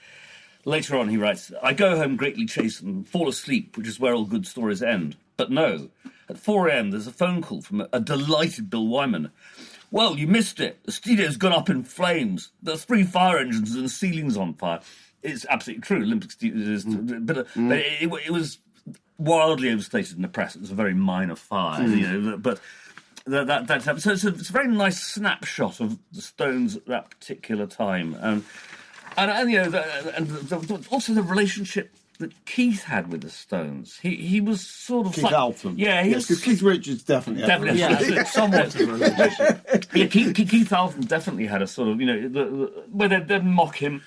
Later on, he writes, I go home greatly chastened and fall asleep, which is where all good stories end. But no, at 4 a.m. there's a phone call from a delighted Bill Wyman. Well, you missed it. The studio's gone up in flames. There's 3 fire engines and the ceiling's on fire. It's absolutely true. Olympic Studios, but it was wildly overstated in the press. It was a very minor fire, but that's so it's a very nice snapshot of the Stones at that particular time, and also the relationship that Keith had with the Stones. He was sort of
Keith
like,
Altham.
Yeah, he was.
Because Keith Richards definitely had a
Definitely.
Yeah, somewhat of a relationship.
Yeah, Keith Altham definitely had a sort of, where they'd mock him,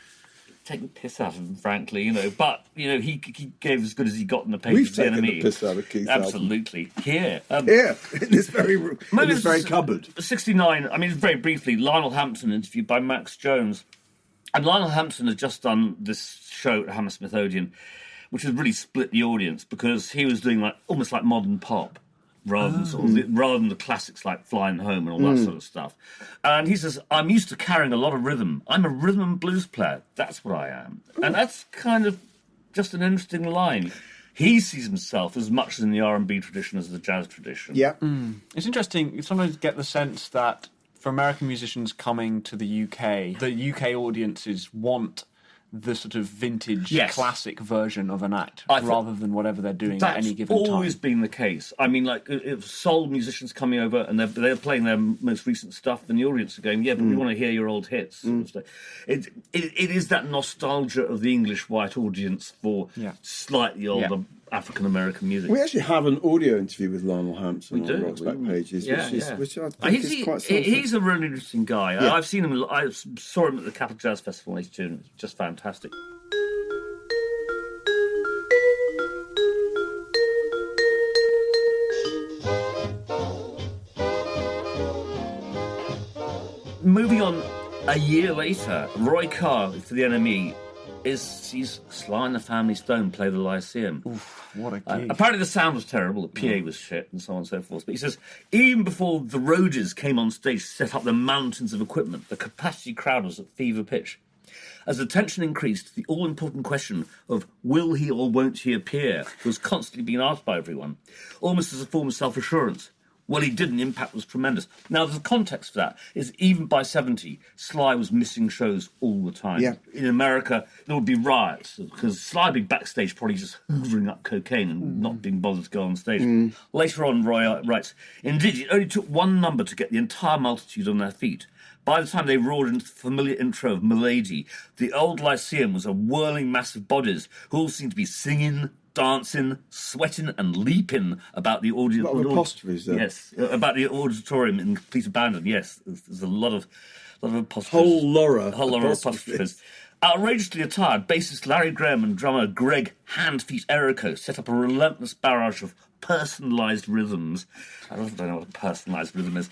take the piss out of him, frankly, but, he gave as good as he got in the pages
We've
of the
taken
enemy.
the piss out of Keith Altham.
Absolutely. Here.
Yeah, in this very cupboard.
69, very briefly, Lionel Hampton interviewed by Max Jones. And Lionel Hampton has just done this show at Hammersmith Odeon, which has really split the audience because he was doing almost like modern pop. Rather than the classics like Flying Home and all that sort of stuff. And he says, I'm used to carrying a lot of rhythm. I'm a rhythm and blues player. That's what I am. And that's kind of just an interesting line. He sees himself as much in the R&B tradition as the jazz tradition.
Yeah.
It's interesting. You sometimes get the sense that for American musicians coming to the UK audiences want the sort of vintage classic version of an act rather than whatever they're doing at any given time.
That's always been the case. If soul musicians coming over and they're playing their most recent stuff, then the audience are going, yeah, but we want to hear your old hits. It is that nostalgia of the English white audience for slightly older African-American music.
We actually have an audio interview with Lionel Hampton on Rock's Back Pages, which I think is quite something.
He's a really interesting guy. Yeah. I've seen him. I saw him at the Capital Jazz Festival in 82, and it's just fantastic. Moving on, a year later, Roy Carr for the NME sees Sly and the Family Stone play the Lyceum.
Oof, what a gig.
Apparently the sound was terrible, the PA was shit, and so on and so forth. But he says, even before the Rhodes came on stage to set up the mountains of equipment, the capacity crowd was at fever pitch. As the tension increased, the all-important question of will he or won't he appear was constantly being asked by everyone, almost as a form of self-assurance. Well, he did, and the impact was tremendous. Now, the context for that is even by 70, Sly was missing shows all the time.
Yeah.
In America, there would be riots, because Sly would be backstage probably just hoovering up cocaine and not being bothered to go on stage. Later on, Roy writes, indeed, it only took one number to get the entire multitude on their feet. By the time they roared into the familiar intro of Milady, the old Lyceum was a whirling mass of bodies who all seemed to be singing, dancing, sweating and leaping about the audience.
A lot of apostrophes there.
Yes, about the auditorium in complete abandon. Yes, there's a lot of apostrophes.
Whole Laura
apostrophes. Outrageously attired, bassist Larry Graham and drummer Greg Hand-Feet Errico set up a relentless barrage of personalised rhythms. I don't know what a personalised rhythm is.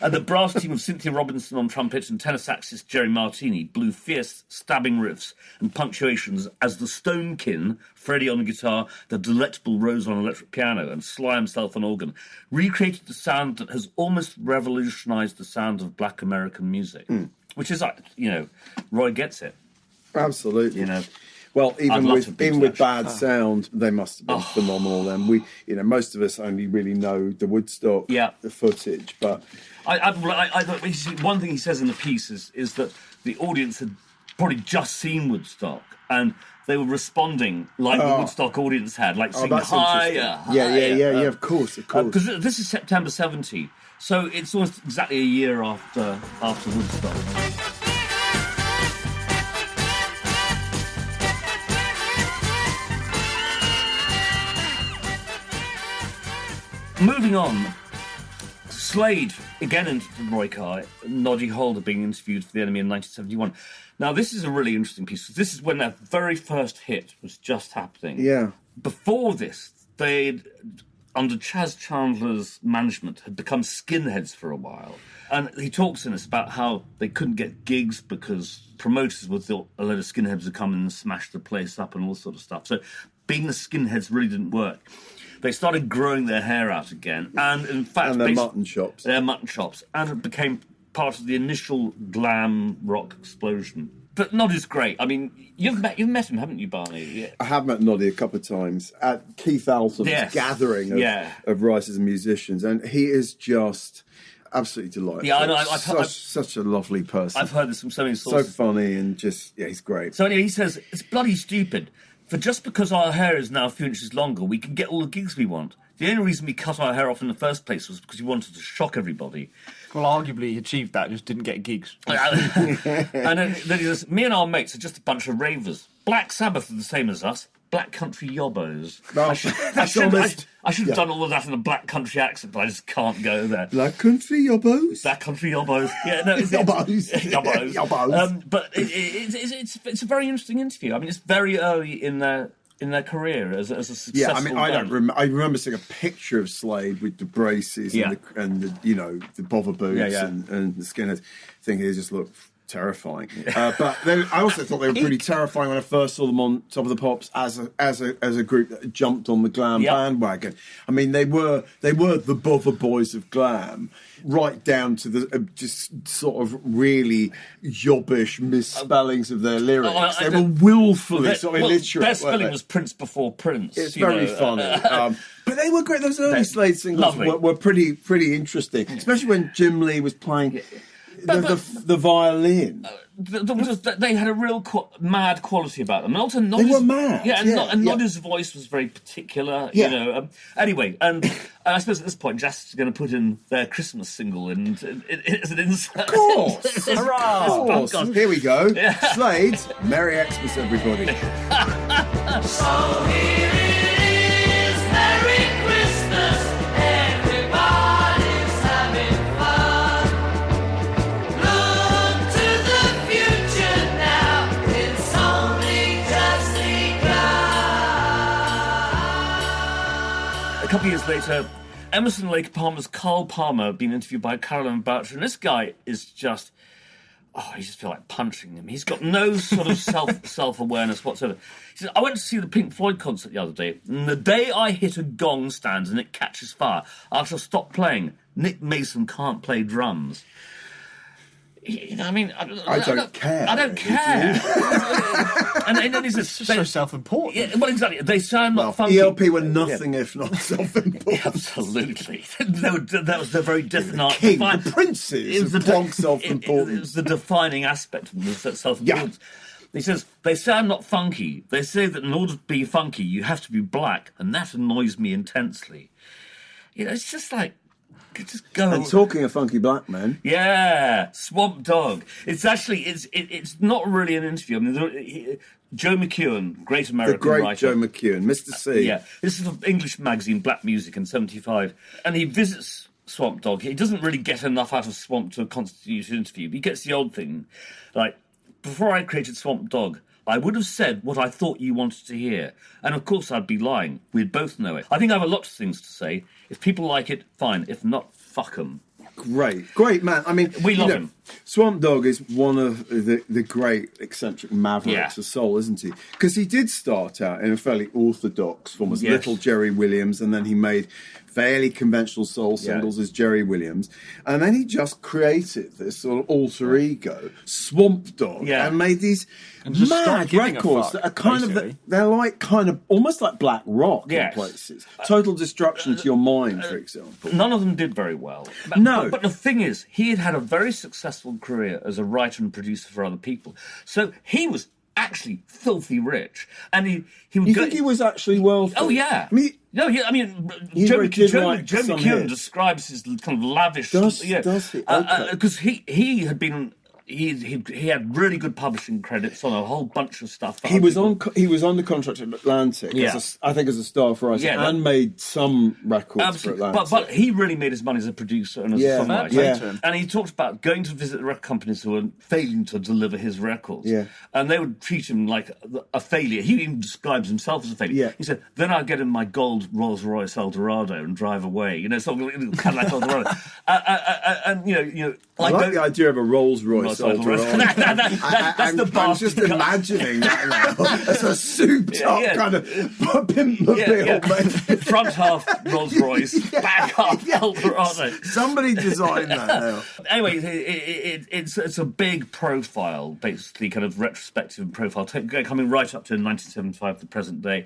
And the brass team of Cynthia Robinson on trumpet and tenor saxist Jerry Martini blew fierce, stabbing riffs and punctuations as the Stonekin, Freddie on guitar, the delectable Rose on electric piano, and Sly himself on organ, recreated the sound that has almost revolutionised the sound of black American music. Which is like, Roy gets it.
Absolutely. Well, even with bad sound, they must have been phenomenal. Then most of us only really know the Woodstock, the footage. But
I one thing he says in the piece is that the audience had probably just seen Woodstock and they were responding like the Woodstock audience had, like singing higher.
Yeah, of course.
Because this is September 70, so it's almost exactly a year after Woodstock. Moving on, Slade, again into Roy Carr, Noddy Holder being interviewed for The Enemy in 1971. Now, this is a really interesting piece. This is when their very first hit was just happening.
Yeah.
Before this, they'd, under Chaz Chandler's management, had become skinheads for a while. And he talks in this about how they couldn't get gigs because promoters would thought a load of skinheads would come in and smash the place up and all sort of stuff. So being the skinheads really didn't work. They started growing their hair out again. And in fact...
And their mutton chops.
Their mutton chops. And it became part of the initial glam rock explosion. But Noddy's great. I mean, you've met him, haven't you, Barney? Yeah.
I have met Noddy a couple of times at Keith Altham's gathering of writers and musicians, and he is just absolutely delightful.
Yeah, I know.
Such a lovely person.
I've heard this from so many sources.
So funny and just, he's great.
So anyway, he says, it's bloody stupid. For just because our hair is now a few inches longer, we can get all the gigs we want. The only reason we cut our hair off in the first place was because we wanted to shock everybody.
Well, arguably he achieved that, just didn't get gigs.
And then he says, me and our mates are just a bunch of ravers. Black Sabbath are the same as us. Black country yobbos.
No,
I should have done all of that in a black country accent, but I just can't go there.
Black country yobbos?
Black country yobbos. Yeah, no,
yobbos.
Yobbos.
Yobbos.
But it's a very interesting interview. I mean, it's very early in their career as a successful band.
I remember seeing a picture of Slade with the braces and the bother boots and the skinheads. Thinking they just looked terrifying. But I also thought they were pretty terrifying when I first saw them on Top of the Pops as a group that had jumped on the glam bandwagon. I mean, they were the bother boys of glam, right down to the just sort of really yobbish misspellings of their lyrics. They were willfully sort of illiterate.
Their spelling was Prince before Prince.
It's very funny. But they were great. Those early Slade singles were pretty interesting, especially when Jim Lee was playing the violin.
They had a real mad quality about them. And also
they were mad.
And Noddy's voice was very particular. You know. Anyway, and I suppose at this point, Jasper's going to put in their Christmas single and as an insert.
Of course,
hurrah!
Of course. Here we go. Slade, Merry Xmas, everybody.
So here it is, Merry Christmas, everybody's having fun. Look to the future now, it's only just begun.
A couple of years later, Emerson Lake Palmer's Carl Palmer been interviewed by Carolyn Boucher, and this guy is just... you just feel like punching him. He's got no sort of self-awareness whatsoever. He said, I went to see the Pink Floyd concert the other day, and the day I hit a gong stand and it catches fire, I shall stop playing. Nick Mason can't play drums. You know, I mean...
I don't care.
I don't care. and then he says...
It's just so self-important.
Yeah, well, exactly. They sound not funky.
ELP were nothing if not self-important.
Absolutely. That was the very definite...
The princes of prog self-importance.
It was the defining aspect of the self-importance. Yeah. He says, they sound not funky. They say that in order to be funky, you have to be black, and that annoys me intensely. You know, it's just like... Just go.
And talking of funky black men,
Swamp Dogg. It's actually it's not really an interview. I mean, Joe McEwen, great American writer,
Joe McEwen, Mr. C.
This is an English magazine, Black Music, in '75, and he visits Swamp Dogg. He doesn't really get enough out of Swamp to constitute an interview. But he gets the old thing, like, before I created Swamp Dogg, I would have said what I thought you wanted to hear. And of course I'd be lying. We'd both know it. I think I have a lot of things to say. If people like it, fine. If not, fuck them.
Great man. I mean,
we love him.
Swamp Dogg is one of the great eccentric mavericks of soul, isn't he? Because he did start out in a fairly orthodox form as Little Jerry Williams, and then he made fairly conventional soul singles as Jerry Williams, and then he just created this sort of alter ego, Swamp Dogg, and made these mad records that are kind of they're like kind of almost like black rock in places. Total Destruction to Your Mind, for example.
None of them did very well. But the thing is, he had had a very successful career as a writer and producer for other people, so he was actually filthy rich, and he would.
You think he was actually wealthy?
Oh yeah.
I mean,
Joe McEwen describes his kind of lavish.
Does he?
Because he had been he had really good publishing credits on a whole bunch of stuff.
He was under contract at Atlantic, I think as a staff writer, and made some records for Atlantic.
But he really made his money as a producer and as a songwriter. And he talked about going to visit the record companies who were failing to deliver his records. Yeah. And they would treat him like a failure. He even describes himself as a failure. Yeah. He said, then I'd get in my gold Rolls-Royce Eldorado and drive away. You know, something like Cadillac Eldorado. And, you know,
I like the idea of a Rolls-Royce Eldorado.
That's the bar.
I'm just imagining that now. As a souped-up kind of pimpmobile.
Front half Rolls-Royce, back half Eldorado.
Somebody designed that now.
Anyway, it's a big profile, basically, kind of retrospective profile, coming right up to 1975, the present day.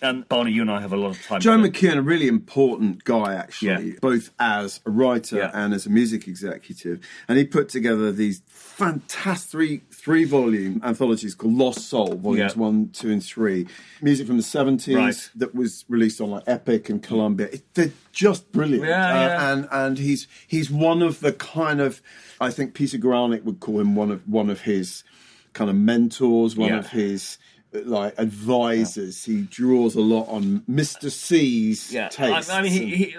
And Barney, you and I have a lot of time.
Joe McEwen, a really important guy, actually, both as a writer and as a music executive. And he put together these fantastic three-volume anthologies called Lost Soul, volumes 1, 2, and 3. Music from the 70s that was released on like Epic and Columbia. They're just brilliant. And he's one of the kind of, I think Peter Granick would call him one of his kind of mentors, one of his like advisors. He draws a lot on Mr. C's tastes.
I mean,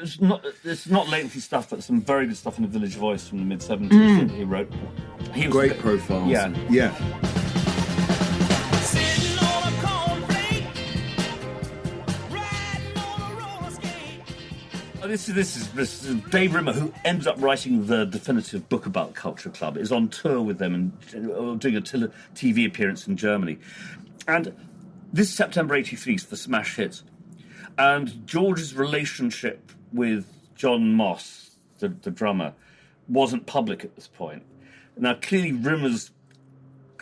it's not lengthy stuff, but some very good stuff in the Village Voice from the mid-70s that he wrote. He was
great profiles. Yeah.
This is Dave Rimmer, who ended up writing the definitive book about Culture Club, is on tour with them and doing a TV appearance in Germany. And this is September 83 for Smash Hits. And George's relationship with John Moss, the drummer, wasn't public at this point. Now, clearly Rimmer's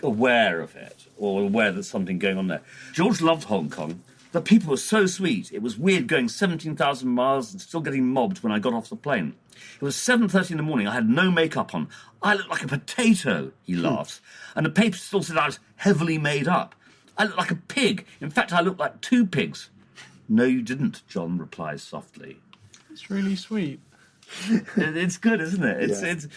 aware of it, or aware there's something going on there. George loved Hong Kong. The people were so sweet. It was weird going 17,000 miles and still getting mobbed when I got off the plane. It was 7:30 in the morning. I had no makeup on. I looked like a potato, he laughs. And the paper still said I was heavily made up. I looked like a pig. In fact, I looked like two pigs. No, you didn't, John replies softly.
It's really sweet.
It's good, isn't it? It's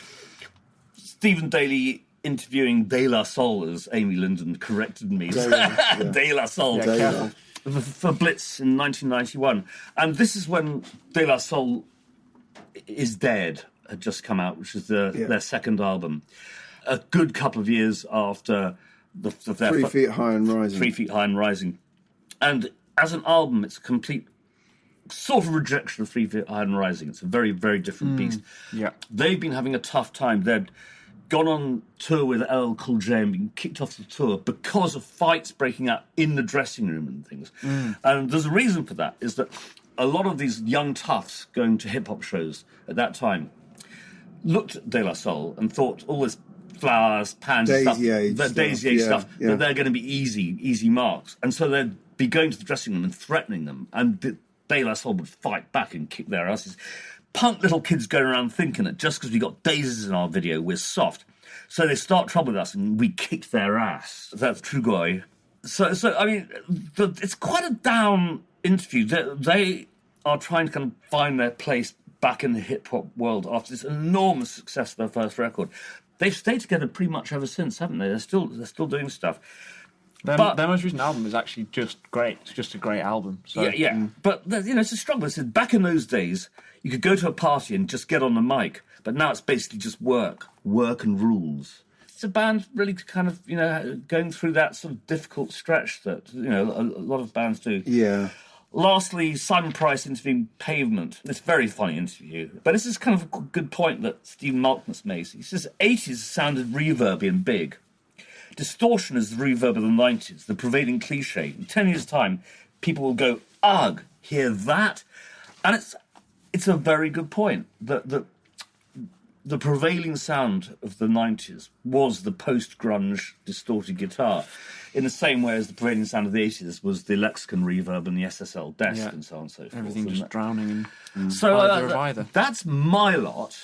Stephen Daly interviewing De La Soul, as Amy Linden corrected me. De La Soul.
Yeah,
for Blitz in 1991. And this is when De La Soul Is Dead had just come out, which is their second album. A good couple of years after their
3 Feet High and Rising.
3 Feet High and Rising. And as an album, it's a complete sort of rejection of 3 Feet High and Rising. It's a very, very different beast.
Yeah.
They've been having a tough time. They'd gone on tour with LL Cool J and been kicked off the tour because of fights breaking out in the dressing room and things. And there's a reason for that, is that a lot of these young toughs going to hip-hop shows at that time looked at De La Soul and thought all this flowers, pansy stuff, Daisy Age stuff, that they're going to be easy marks. And so they'd be going to the dressing room and threatening them, and De La Soul would fight back and kick their asses. Punk little kids going around thinking that just because we got daisies in our video, we're soft. So they start trouble with us and we kick their ass. That's Trugoy. So I mean, it's quite a down interview. They are trying to kind of find their place back in the hip-hop world after this enormous success of their first record. They've stayed together pretty much ever since, haven't they? They're still doing stuff.
Their most recent album is actually just great. It's just a great album. So.
But it's a struggle. It's back in those days, you could go to a party and just get on the mic, but now it's basically just work and rules. It's a band really kind of going through that sort of difficult stretch that a lot of bands do.
Yeah.
Lastly, Simon Price interviewing Pavement. It's a very funny interview. But this is kind of a good point that Stephen Malkmus makes. He says, 80s sounded reverby and big. Distortion is the reverb of the 90s, the prevailing cliche. In 10 years' time, people will go, ugh, hear that? And it's a very good point. The prevailing sound of the 90s was the post-grunge distorted guitar, in the same way as the prevailing sound of the 80s was the Lexicon reverb and the SSL desk and so on and so forth.
Everything just drowning in
so
either.
That's my lot.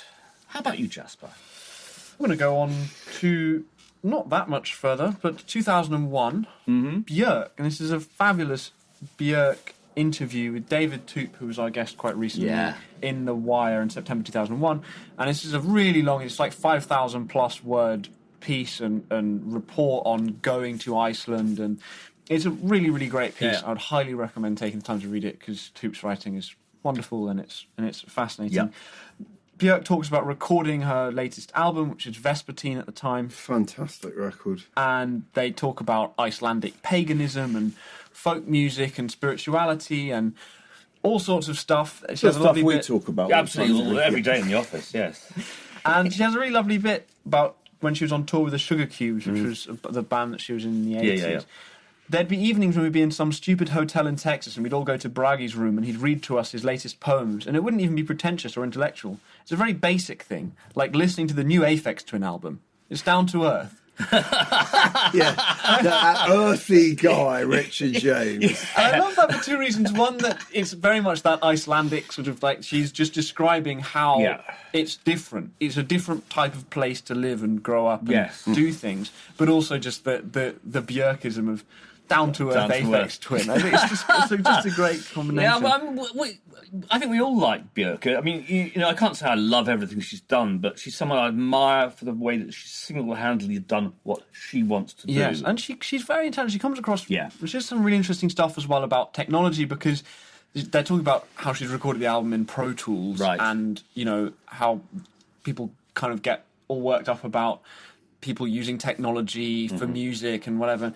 How about you, Jasper?
I'm going to go on to not that much further, but 2001, Björk. And this is a fabulous Björk interview with David Toop, who was our guest quite recently in The Wire in September 2001. And this is a really long, it's like 5,000 plus word piece and report on going to Iceland, and it's a really, really great piece. I would highly recommend taking the time to read it because Toop's writing is wonderful and it's fascinating.
Yeah.
Björk talks about recording her latest album, which is Vespertine at the time.
Fantastic record.
And they talk about Icelandic paganism and folk music and spirituality and all sorts of stuff. She has a
stuff
lovely
we
bit.
talk about.
Absolutely, every day in the office, yes.
And she has a really lovely bit about when she was on tour with the Sugar Cubes, which was the band that she was in the 80s.
Yeah.
There'd be evenings when we'd be in some stupid hotel in Texas and we'd all go to Bragi's room and he'd read to us his latest poems, and it wouldn't even be pretentious or intellectual. It's a very basic thing, like listening to the new Aphex Twin album. It's down to earth.
That earthy guy, Richard James.
And I love that for two reasons. One, that it's very much that Icelandic sort of like, she's just describing how it's different. It's a different type of place to live and grow up and do things, but also just the Björkism of down-to-earth Aphex Twin. I think it's just a great combination.
Yeah, I think we all like Björk. I mean, you know, I can't say I love everything she's done, but she's someone I admire for the way that she's single-handedly done what she wants to do.
Yes, and she's very intelligent. She comes across...
Yeah.
There's just some really interesting stuff as well about technology, because they're talking about how she's recorded the album in Pro Tools,
right,
and, you know, how people kind of get all worked up about people using technology for music and whatever.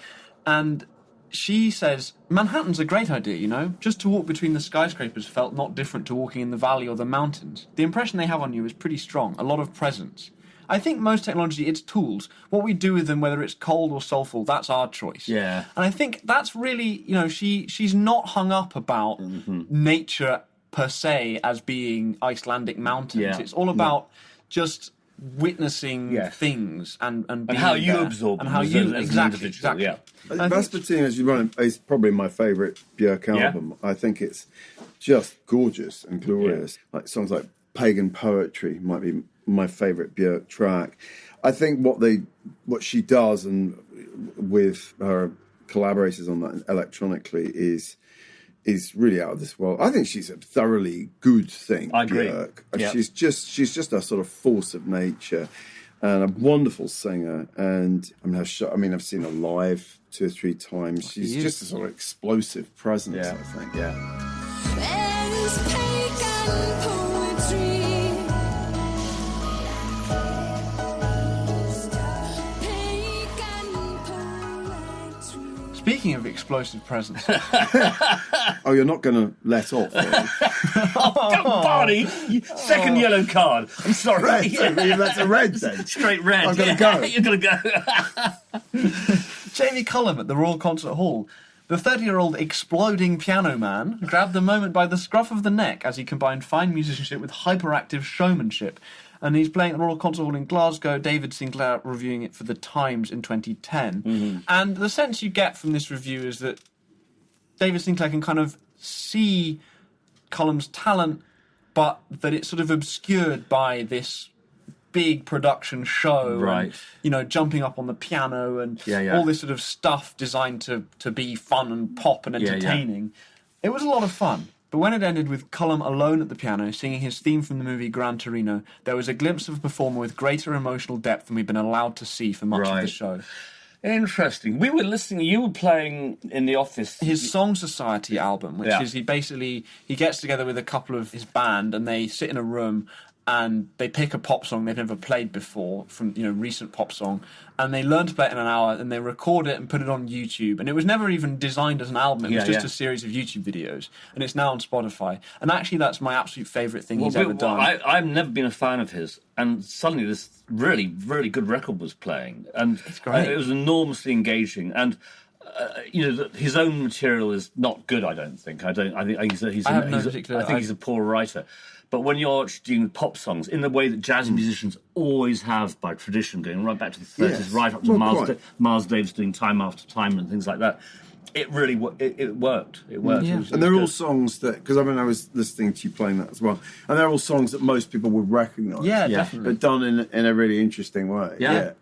And she says, Manhattan's a great idea, you know? Just to walk between the skyscrapers felt not different to walking in the valley or the mountains. The impression they have on you is pretty strong, a lot of presence. I think most technology, it's tools. What we do with them, whether it's cold or soulful, that's our choice.
Yeah.
And I think that's really, you know, she's not hung up about nature per se as being Icelandic mountains.
Yeah.
It's all about just witnessing things and being
how you
there.
absorb
and how
them
you
as an individual.
exactly.
Yeah.
Vespertine, as you run, is probably my favourite Björk album. I think it's just gorgeous and glorious. Like songs like Pagan Poetry might be my favourite Björk track. I think what she does and with her collaborators on that electronically is really out of this world. I think she's a thoroughly good thing.
I agree.
Björk. She's just a sort of force of nature and a wonderful singer. And I've seen her live 2 or 3 times. She's just a sort of explosive presence, I think.
There's pagan poetry.
Speaking of explosive presence,
Oh, you're not going to let off, are you?
Oh, Barney! Second yellow card. I'm sorry.
Red, that's a red then.
Straight red.
I've got to go.
You're going to go.
Jamie Cullum at the Royal Concert Hall. The 30-year-old exploding piano man grabbed the moment by the scruff of the neck as he combined fine musicianship with hyperactive showmanship. And he's playing at the Royal Concert Hall in Glasgow. David Sinclair reviewing it for The Times in 2010. And the sense you get from this review is that David Sinclair can kind of see Cullum's talent, but that it's sort of obscured by this big production show,
Right.
and, you know, jumping up on the piano and all this sort of stuff designed to be fun and pop and entertaining. It was a lot of fun. But when it ended with Cullum alone at the piano, singing his theme from the movie Gran Torino, there was a glimpse of a performer with greater emotional depth than we've been allowed to see for much of the show.
Interesting. We were listening, you were playing in the office.
His Song Society album, which is he gets together with a couple of his band and they sit in a room and they pick a pop song they've never played before from, you know, recent pop song, and they learn to play it in an hour and they record it and put it on YouTube. And it was never even designed as an album, it was just a series of YouTube videos, and it's now on Spotify. And actually that's my absolute favourite thing he's ever done.
I've never been a fan of his, and suddenly this really, really good record was playing, and
It's great.
It was enormously engaging, and you know, his own material is not good. I don't think. I think he's a poor writer. But when you're doing pop songs in the way that jazz musicians always have by tradition, going right back to the 30s, right up to Miles Davis doing Time After Time and things like that, it really it worked. It worked.
Yeah.
And they're all songs that, because I was listening to you playing that as well, and they're all songs that most people would recognise.
Yeah, definitely.
But done in a really interesting way.
Yeah.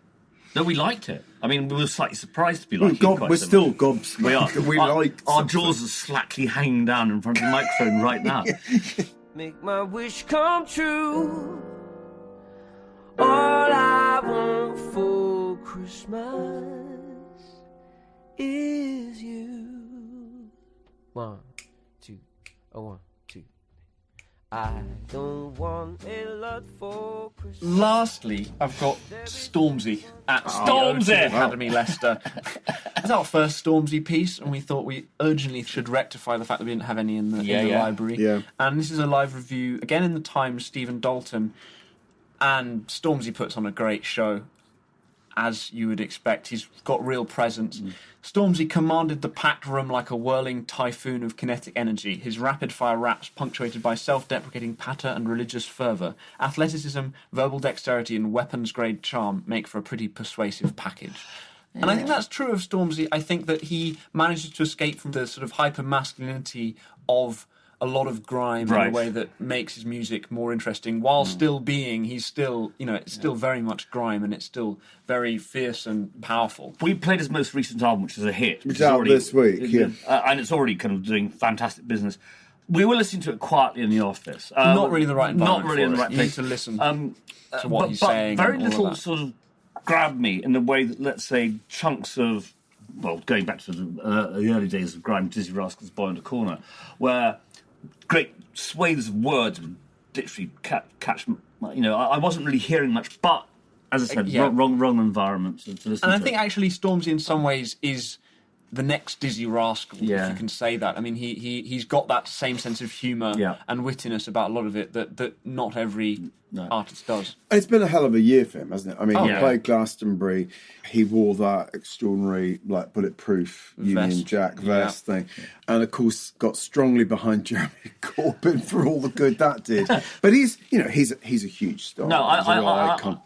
No, we liked it. I mean, we were slightly surprised to be like it.
We're still gobsmacked.
We are.
that we liked
our
something.
jaws are slackly hanging down in front of the microphone right now.
Make my wish come true. All I want for Christmas is you. 1, 2, 1, 2. I don't want a lot for Christmas.
Lastly, I've got Stormzy at
Stormzy!
the Academy, Leicester. It's our first Stormzy piece, and we thought we urgently should rectify the fact that we didn't have any in the library.
Yeah.
And this is a live review, again in the Times, Stephen Dalton, and Stormzy puts on a great show. As you would expect, he's got real presence. Stormzy commanded the packed room like a whirling typhoon of kinetic energy, his rapid-fire raps punctuated by self-deprecating patter and religious fervour. Athleticism, verbal dexterity and weapons-grade charm make for a pretty persuasive package. Yeah. And I think that's true of Stormzy. I think that he manages to escape from the sort of hyper-masculinity of a lot of grime in a way that makes his music more interesting, while still being, he's still, it's still very much grime, and it's still very fierce and powerful.
We played his most recent album, which is a hit.
It's out this week,
and it's already kind of doing fantastic business. We were listening to it quietly in the office.
Not really the right environment.
Not really in the right place.
You need to listen to what he's saying.
Very little sort of grabbed me in the way that, let's say, chunks of, going back to the early days of grime, Dizzy Rascal's Boy in the Corner, where great swathes of words would literally catch. I wasn't really hearing much, but as I said, wrong environment to listen to.
And I think actually Stormzy in some ways is the next Dizzy Rascal, if you can say that. I mean, he's got that same sense of humour and wittiness about a lot of it that not every artist does.
It's been a hell of a year for him, hasn't it? I mean, he played Glastonbury. He wore that extraordinary, bulletproof Union Jack vest thing. And, of course, got strongly behind Jeremy Corbyn for all the good that did. But he's a huge star.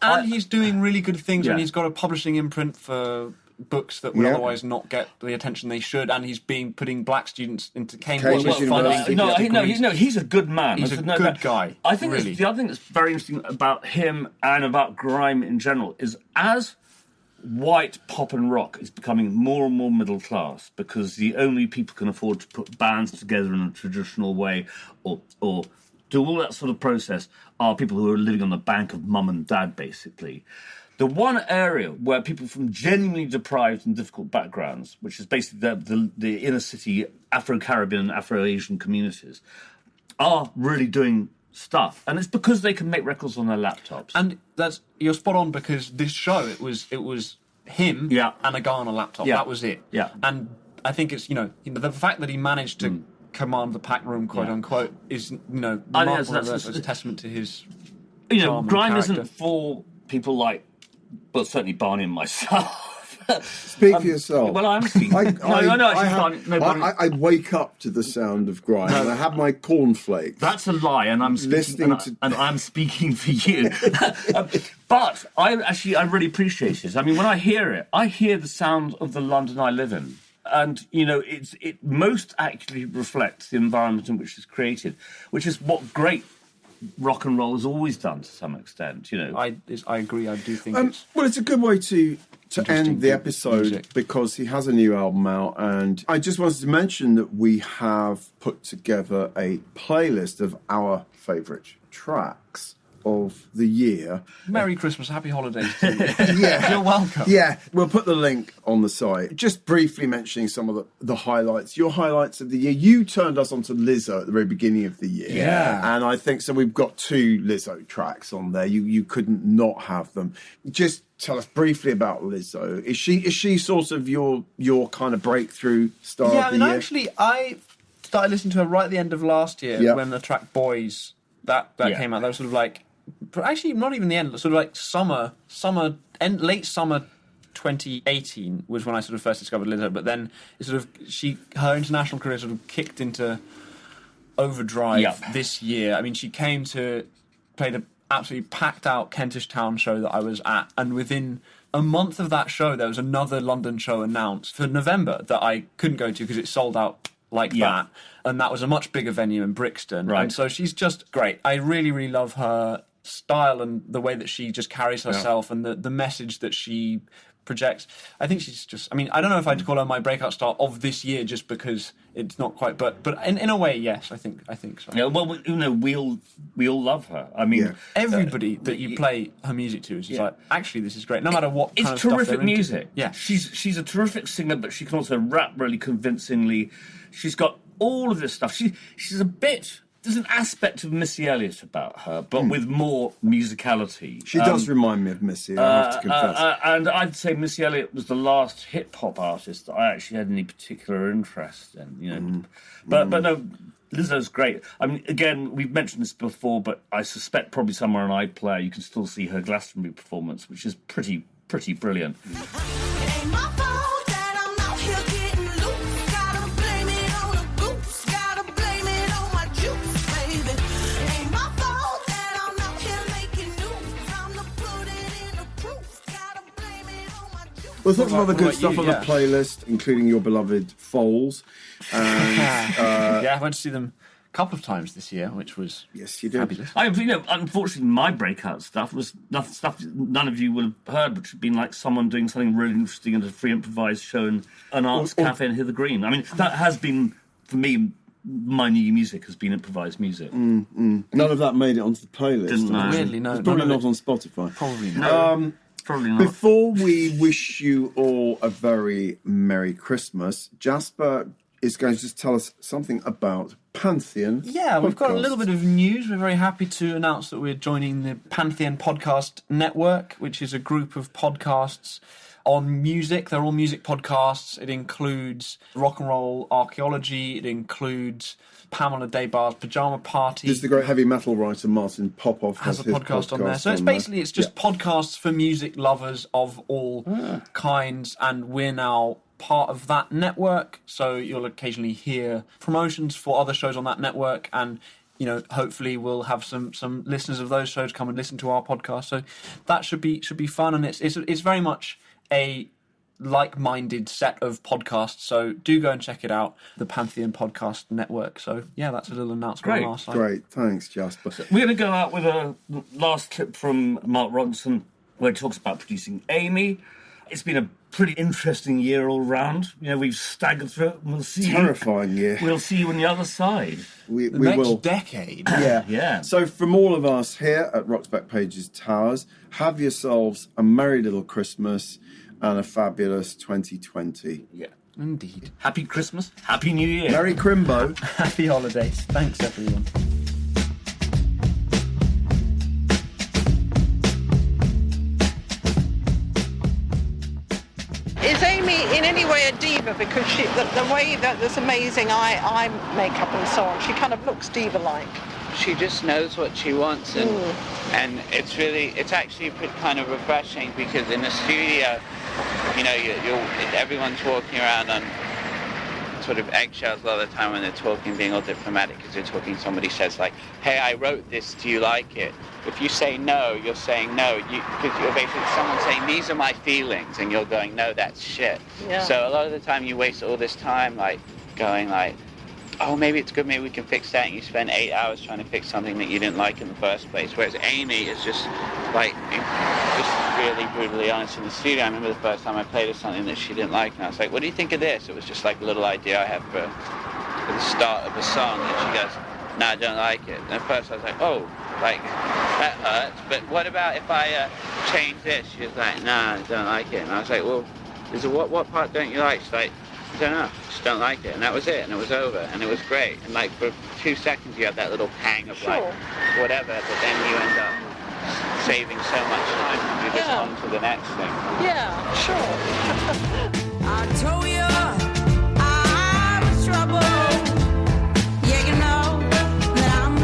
And he's doing really good things, and he's got a publishing imprint for books that would otherwise not get the attention they should, and he's putting black students into Cambridge
University.
He's a good man.
He's a good guy.
I think the other thing that's very interesting about him and about grime in general is as white pop and rock is becoming more and more middle class, because the only people can afford to put bands together in a traditional way or do all that sort of process are people who are living on the bank of mum and dad, basically. The one area where people from genuinely deprived and difficult backgrounds, which is basically the inner city Afro-Caribbean and Afro-Asian communities, are really doing stuff. And it's because they can make records on their laptops.
And you're spot on, because this show, it was him and a guy on a laptop. That was it.
Yeah.
And I think it's, the fact that he managed to command the pack room, quote unquote, is, remarkable. That's a testament to his charm
grime
and character.
isn't for people like, well, certainly Barney and myself.
Speak for yourself.
Well, I'm speaking.
I wake up to the sound of grime, and I have my cornflakes.
That's a lie, and I'm speaking. And I'm speaking for you. But I really appreciate it. I mean, when I hear it, I hear the sound of the London I live in. And, it most accurately reflects the environment in which it's created, which is what great rock and roll has always done to some extent,
I agree. I do think
it's a good way to end the episode, because he has a new album out, and I just wanted to mention that we have put together a playlist of our favourite tracks of the year.
Merry Christmas, happy holidays to you. You're welcome.
Yeah, we'll put the link on the site. Just briefly mentioning some of the highlights, your highlights of the year. You turned us on to Lizzo at the very beginning of the year.
Yeah.
And I think, so we've got 2 Lizzo tracks on there. You couldn't not have them. Just tell us briefly about Lizzo. Is she sort of your kind of breakthrough star of the year?
Actually, I started listening to her right at the end of last year when the track Boys, that came out. That was sort of like, actually, not even the end, sort of like late summer 2018 was when I sort of first discovered Lizzo. But then her international career sort of kicked into overdrive this year. I mean, she came to play the absolutely packed out Kentish Town show that I was at, and within a month of that show, there was another London show announced for November that I couldn't go to because it sold out like that. And that was a much bigger venue in Brixton. Right. And so she's just great. I really, really love her style and the way that she just carries herself and the message that she projects. I think she's just, I mean, I don't know if I'd call her my breakout star of this year just because it's not quite, but in a way, yes, I think so.
Yeah, well, we all love her. I mean,
everybody that you play her music to is just like, actually, this is great. No matter what kind of
it's
stuff
terrific
they're into.
music.
Yeah,
she's a terrific singer, but she can also rap really convincingly. She's got all of this stuff. She's a bit. There's an aspect of Missy Elliott about her, but with more musicality.
She does remind me of Missy, I have to confess.
And I'd say Missy Elliott was the last hip-hop artist that I actually had any particular interest in, you know. But no, Lizzo's great. I mean, again, we've mentioned this before, but I suspect probably somewhere on iPlayer you can still see her Glastonbury performance, which is pretty brilliant.
Well, there's some other good stuff on the playlist, including your beloved Foals. And,
yeah, I went to see them a couple of times this year, which was fabulous.
Unfortunately, my breakout stuff was stuff none of you would have heard, which had been like someone doing something really interesting at a free improvised show in an arts cafe in Hither Green. I mean, that has been, for me, my new music has been improvised music.
None of that made it onto the playlist.
Didn't know.
Weirdly, no.
It's probably not on Spotify.
Probably not.
Probably not.
Before we wish you all a very Merry Christmas, Jasper is going to just tell us something about Pantheon.
Yeah, we've got a little bit of news. We're very happy to announce that we're joining the Pantheon Podcast Network, which is a group of podcasts on music. They're all music podcasts. It includes Rock and Roll Archaeology. It includes Pamela Des-Barres' Pajama Party.
There's the great heavy metal writer Martin Popoff
has a podcast on there. So it's basically just podcasts for music lovers of all kinds, and we're now part of that network. So you'll occasionally hear promotions for other shows on that network, and you know, hopefully we'll have some listeners of those shows come and listen to our podcast. So that should be fun, and it's very much a like-minded set of podcasts, so do go and check it out, the Pantheon Podcast Network. So yeah, that's a little announcement on our side.
Great, thanks, Jasper.
So we're going to go out with a last clip from Mark Ronson, where he talks about producing Amy. It's been a pretty interesting year all round. You know, we've staggered through it. We'll see.
Terrifying year.
We'll see you on the other side.
We
Next
will.
decade.
Yeah. So from all of us here at Rock's Back Pages Towers, have yourselves a merry little Christmas and a fabulous 2020.
Yeah.
Indeed.
Happy Christmas. Happy New Year.
Merry Crimbo.
Happy holidays. Thanks, everyone.
Is Amy in any way a diva? Because the way that this amazing eye makeup and so on, she kind of looks diva-like.
She just knows what she wants, and it's actually kind of refreshing, because in the studio, you know, everyone's walking around on sort of eggshells a lot of the time when they're talking, being all diplomatic, because they're talking. Somebody says like, "Hey, I wrote this. Do you like it?" If you say no, you're saying no, because you're basically someone saying, "These are my feelings," and you're going, "No, that's shit."
Yeah.
So a lot of the time you waste all this time like going like, "Oh, maybe it's good, maybe we can fix that," and you spend 8 hours trying to fix something that you didn't like in the first place. Whereas Amy is just like, just really brutally honest in the studio. I remember the first time I played her something that she didn't like, and I was like, "What do you think of this?" It was just like a little idea I had for the start of a song, and she goes, "No, I don't like it." And at first I was like, "Oh, like, that hurts, but what about if I change this?" She was like, "Nah, I don't like it." And I was like, "Well, what part don't you like?" She's like, "I don't know, just don't like it." And that was it, and it was over, and it was great. And like for 2 seconds you have that little pang of like, whatever, but then you end up saving so much time and you just on to the next thing.
Yeah, sure.
I told you I was trouble. Yeah, you know that I'm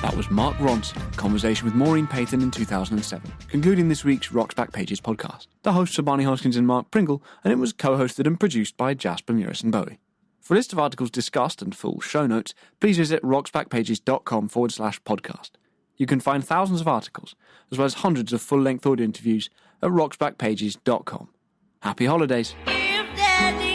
That was Mark Ronson in conversation with Maureen Paton in 2007, concluding this week's Rock's Back Pages podcast. The hosts are Barney Hoskins and Mark Pringle, and it was co-hosted and produced by Jasper, Muris and Bowie. For a list of articles discussed and full show notes, please visit rocksbackpages.com/podcast. You can find thousands of articles, as well as hundreds of full-length audio interviews at rocksbackpages.com. Happy holidays.
If Daddy